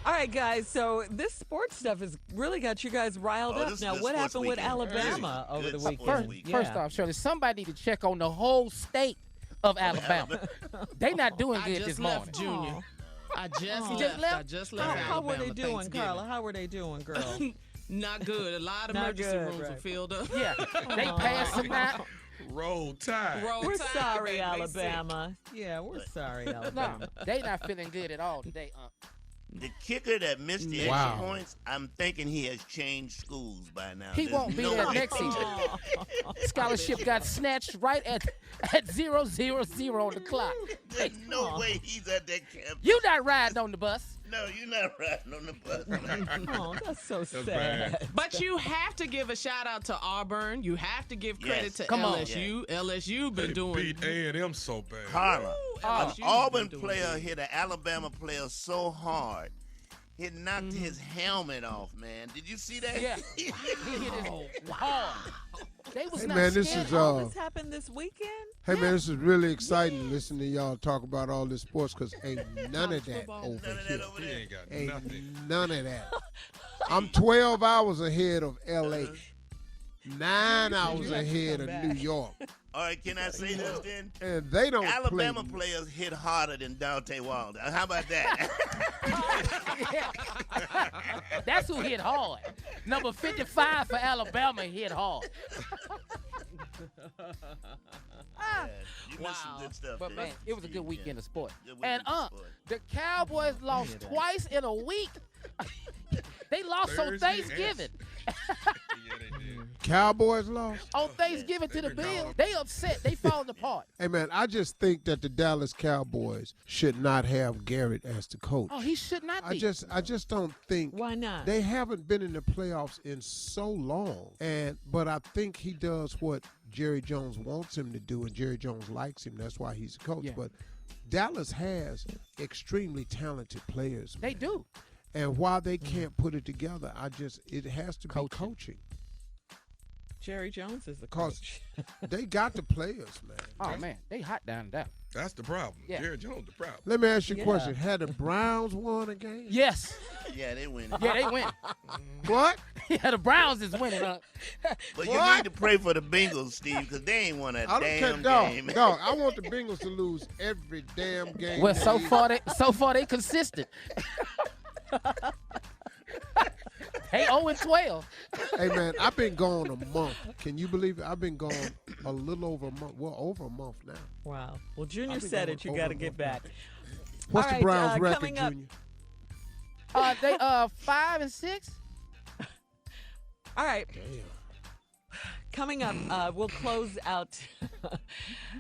All right, guys, so this sports stuff has really got you guys riled Oh, up. this is Now, the what sports happened with weekend. Alabama over the Good weekend? sports weekend. First off, Shirley, somebody need to check on the whole state of Alabama. They not doing I good just this left morning. Junior. I just You left. just left? I just left. How were they Alabama doing, Thanksgiving. Carla? How were they doing, girl? Not good. A lot of Not emergency good, rooms were right. filled up. Yeah, they passed them out. Roll Tide. Roll We're Tide, sorry, baby. They Alabama. Yeah, we're sorry, No, Alabama. they not feeling good at all today. The kicker that missed the Wow. extra points, I'm thinking he has changed schools by now. He There's won't be no there way. next season. Scholarship got snatched right at 0-0-0 on the clock. There's no way he's at that camp. You not riding on the bus. No, you're not riding on the bus. man. Oh, that's so sad. bad. But you have to give a shout out to Auburn. You have to give credit Yes. to Come on. LSU. LSU been They doing. beat A&M so bad. Carla, an LSU 's Auburn been doing player good. hit an Alabama player so hard, it knocked his helmet off, man. Did you see that? Yeah. He hit it hard. They was Hey, not man, this scared. is All this happened this weekend? Hey man, this is really exciting listening to y'all talk about all this sports because ain't none of that over None of here. that over He there. ain't got Ain't nothing. none of that. I'm 12 hours ahead of LA. 9 hours ahead of New York. All right, can I say this then? And they don't Alabama play. players hit harder than Deontay Wilder. How about that? That's who hit hard. Number 55 for Alabama hit hard. You missed some good stuff. But there. man, it was a good weekend of sport. Good weekend And of sport. the Cowboys lost twice in a week. They lost on Thursday, Thanksgiving. Yeah, they did. Cowboys lost. On Thanksgiving to the They been Bills. gone. They upset. They falling apart. Hey man, I just think that the Dallas Cowboys should not have Garrett as the coach. Oh, he should not I be. just don't think Why not? they haven't been in the playoffs in so long. But I think he does what Jerry Jones wants him to do, and Jerry Jones likes him. That's why he's a coach. Yeah. But Dallas has extremely talented players. They do. And while they can't put it together, it has to be coaching. Jerry Jones is the Cause coach. they got the players, man. Oh, man. They hot down there. That's the problem. Yeah. Jerry Jones the problem. Let me ask you a question. Had the Browns won a game? Yes. Yeah, they win. Yeah, they win. What? Yeah, the Browns is winning. But you need to pray for the Bengals, Steve, because they ain't won a damn game. No, I want the Bengals to lose every damn game. Well, so far they consistent. Hey, 0-12. Hey, man, I've been gone a month. Can you believe it? I've been gone a little over a month. Well, over a month now. Wow. Well, Junior said it. You got to get back. What's All the right, Browns record, coming up, Junior? They 5-6. All right. Damn. Coming up, we'll close out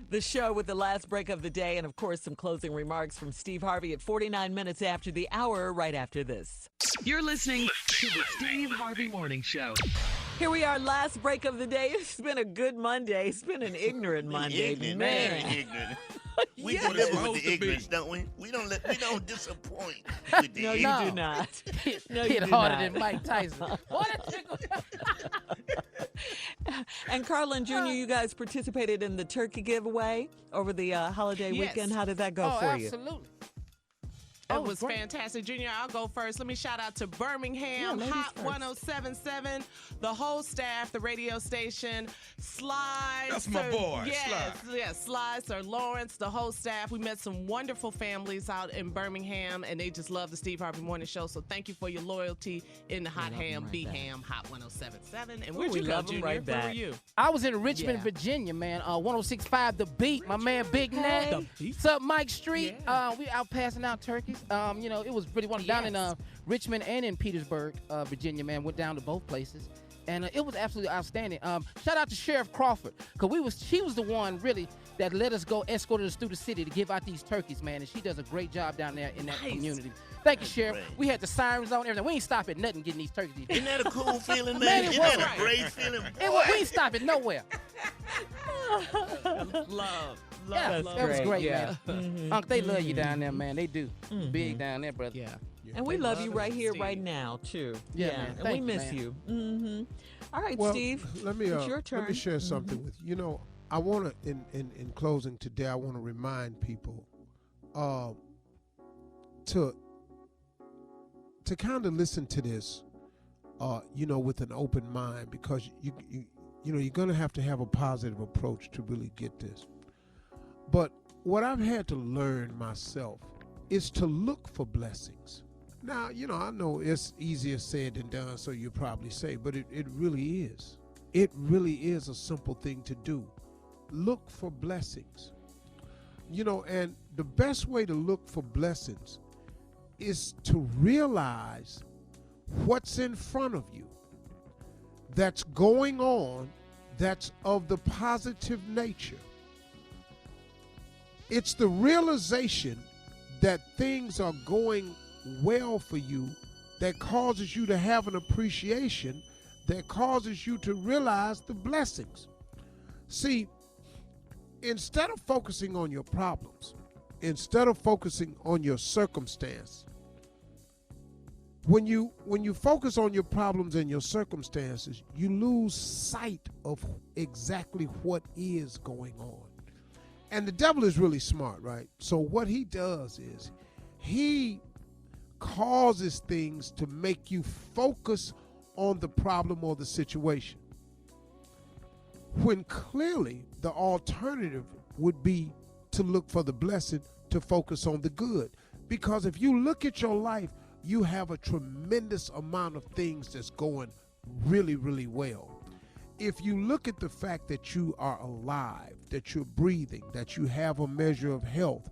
the show with the last break of the day and, of course, some closing remarks from Steve Harvey at 49 minutes after the hour, right after this. You're listening to the Steve Harvey Morning Show. Here we are, last break of the day. It's been a good Monday. It's been an ignorant Monday. Ignorant, man. very ignorant. We Yes. deliver with the ignorance, don't we? We don't disappoint with the No, ignorance. you do not. No, you Hit do harder not. than Mike Tyson. And Carlin Jr., you guys participated in the turkey giveaway over the holiday weekend. How did that go for you? Absolutely. It was fantastic. Junior, I'll go first. Let me shout out to Birmingham, Hot 107.7, the whole staff, the radio station, Sly. That's my boy, Yes, yes, Sly, Sir Lawrence, the whole staff. We met some wonderful families out in Birmingham, and they just love the Steve Harvey Morning Show. So thank you for your loyalty in the Hot Ham, B-Ham, Hot 107.7. And where'd you go, Junior? Where were you? I was in Richmond, Virginia, man. 106.5 The Beat. My man Big Nat. What's up, Mike Street? We out passing out turkeys. It was pretty wonderful down in Richmond and in Petersburg, Virginia, man. Went down to both places. And it was absolutely outstanding. Shout out to Sheriff Crawford, because she was the one, really, that let us go escort us through the city to give out these turkeys, man. And she does a great job down there in that community. Thank you, Sheriff. Great. We had the sirens on, everything. We ain't stop at nothing getting these turkeys. Isn't that a cool feeling, man? Isn't that a great feeling? We ain't stopping nowhere. Love. That was great, man. Mm-hmm. Unc, they love you down there, man. They do. Big down there, brother. Yeah. And we love you right here, right now, too. Yeah, man. And Thank we you, miss man. you. Mm-hmm. All right, Well, Steve. let me, it's your turn. Let me share something with you. You know, I want to, in closing today, I want to remind people to kind of listen to this, with an open mind, because you're going to have a positive approach to really get this. But what I've had to learn myself is to look for blessings. Now, I know it's easier said than done, so you probably say, but it really is. It really is a simple thing to do. Look for blessings. And the best way to look for blessings is to realize what's in front of you that's going on that's of the positive nature. It's the realization that things are going well for you that causes you to have an appreciation, that causes you to realize the blessings. See, instead of focusing on your problems, instead of focusing on your circumstance, when you focus on your problems and your circumstances, you lose sight of exactly what is going on. And the devil is really smart, right? So what he does is he causes things to make you focus on the problem or the situation, when clearly the alternative would be to look for the blessing, to focus on the good. Because if you look at your life, you have a tremendous amount of things that's going really, really well. If you look at the fact that you are alive, that you're breathing, that you have a measure of health,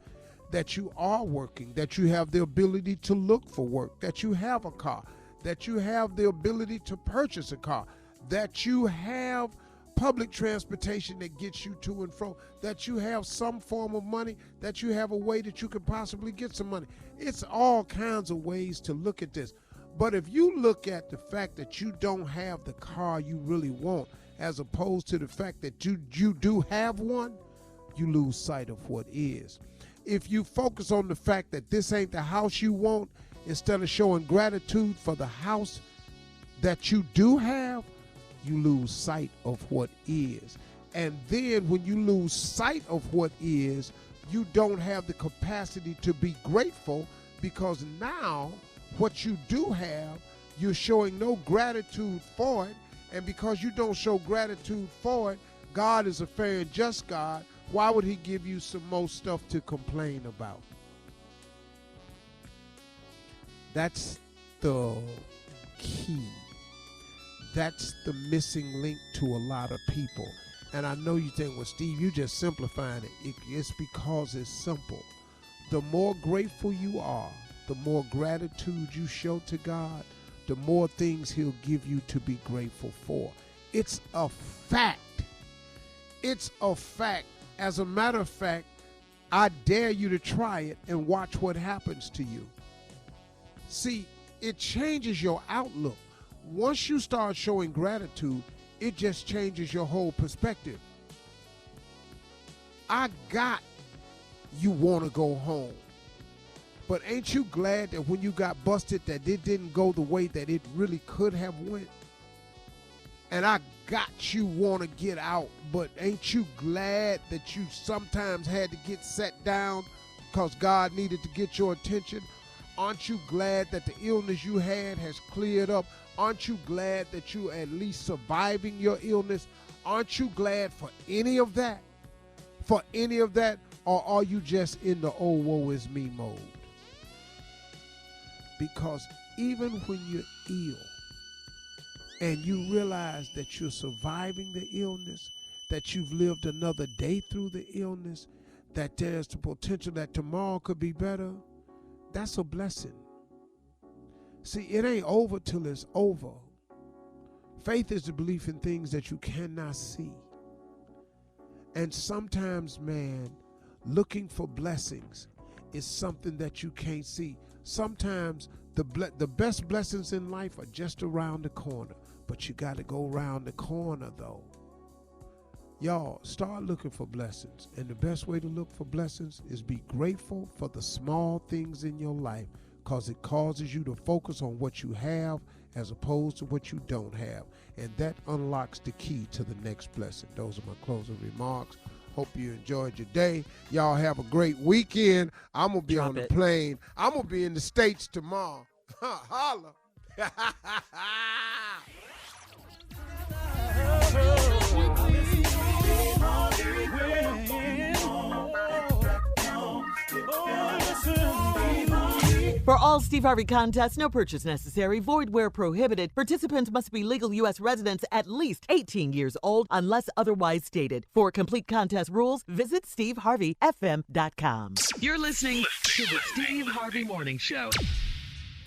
that you are working, that you have the ability to look for work, that you have a car, that you have the ability to purchase a car, that you have public transportation that gets you to and fro, that you have some form of money, that you have a way that you could possibly get some money. It's all kinds of ways to look at this. But if you look at the fact that you don't have the car you really want, as opposed to the fact that you do have one, you lose sight of what is. If you focus on the fact that this ain't the house you want, instead of showing gratitude for the house that you do have, you lose sight of what is. And then when you lose sight of what is, you don't have the capacity to be grateful, because now what you do have, you're showing no gratitude for it. And because you don't show gratitude for it, God is a fair and just God. Why would he give you some more stuff to complain about? That's the key. That's the missing link to a lot of people. And I know you think, well, Steve, you just simplifying it. It's because it's simple. The more grateful you are, the more gratitude you show to God, the more things he'll give you to be grateful for. It's a fact. It's a fact. As a matter of fact, I dare you to try it and watch what happens to you. See, it changes your outlook. Once you start showing gratitude, it just changes your whole perspective. I got you want to go home. But ain't you glad that when you got busted that it didn't go the way that it really could have went? And I got you want to get out, but ain't you glad that you sometimes had to get set down because God needed to get your attention? Aren't you glad that the illness you had has cleared up? Aren't you glad that you at least surviving your illness? Aren't you glad for any of that? For any of that? Or are you just in the oh, woe is me mode? Because even when you're ill and you realize that you're surviving the illness, that you've lived another day through the illness, that there's the potential that tomorrow could be better, that's a blessing. See, it ain't over till it's over. Faith is the belief in things that you cannot see. And sometimes, man, looking for blessings is something that you can't see. Sometimes the best blessings in life are just around the corner, but you got to go around the corner, though. Y'all, start looking for blessings. And the best way to look for blessings is be grateful for the small things in your life, because it causes you to focus on what you have as opposed to what you don't have. And that unlocks the key to the next blessing. Those are my closing remarks. Hope you enjoyed your day. Y'all have a great weekend. I'm going to be on the plane. I'm going to be in the States tomorrow. Holla. For all Steve Harvey contests, no purchase necessary, void where prohibited. Participants must be legal U.S. residents at least 18 years old unless otherwise stated. For complete contest rules, visit steveharveyfm.com. You're listening to the Steve Harvey Morning Show.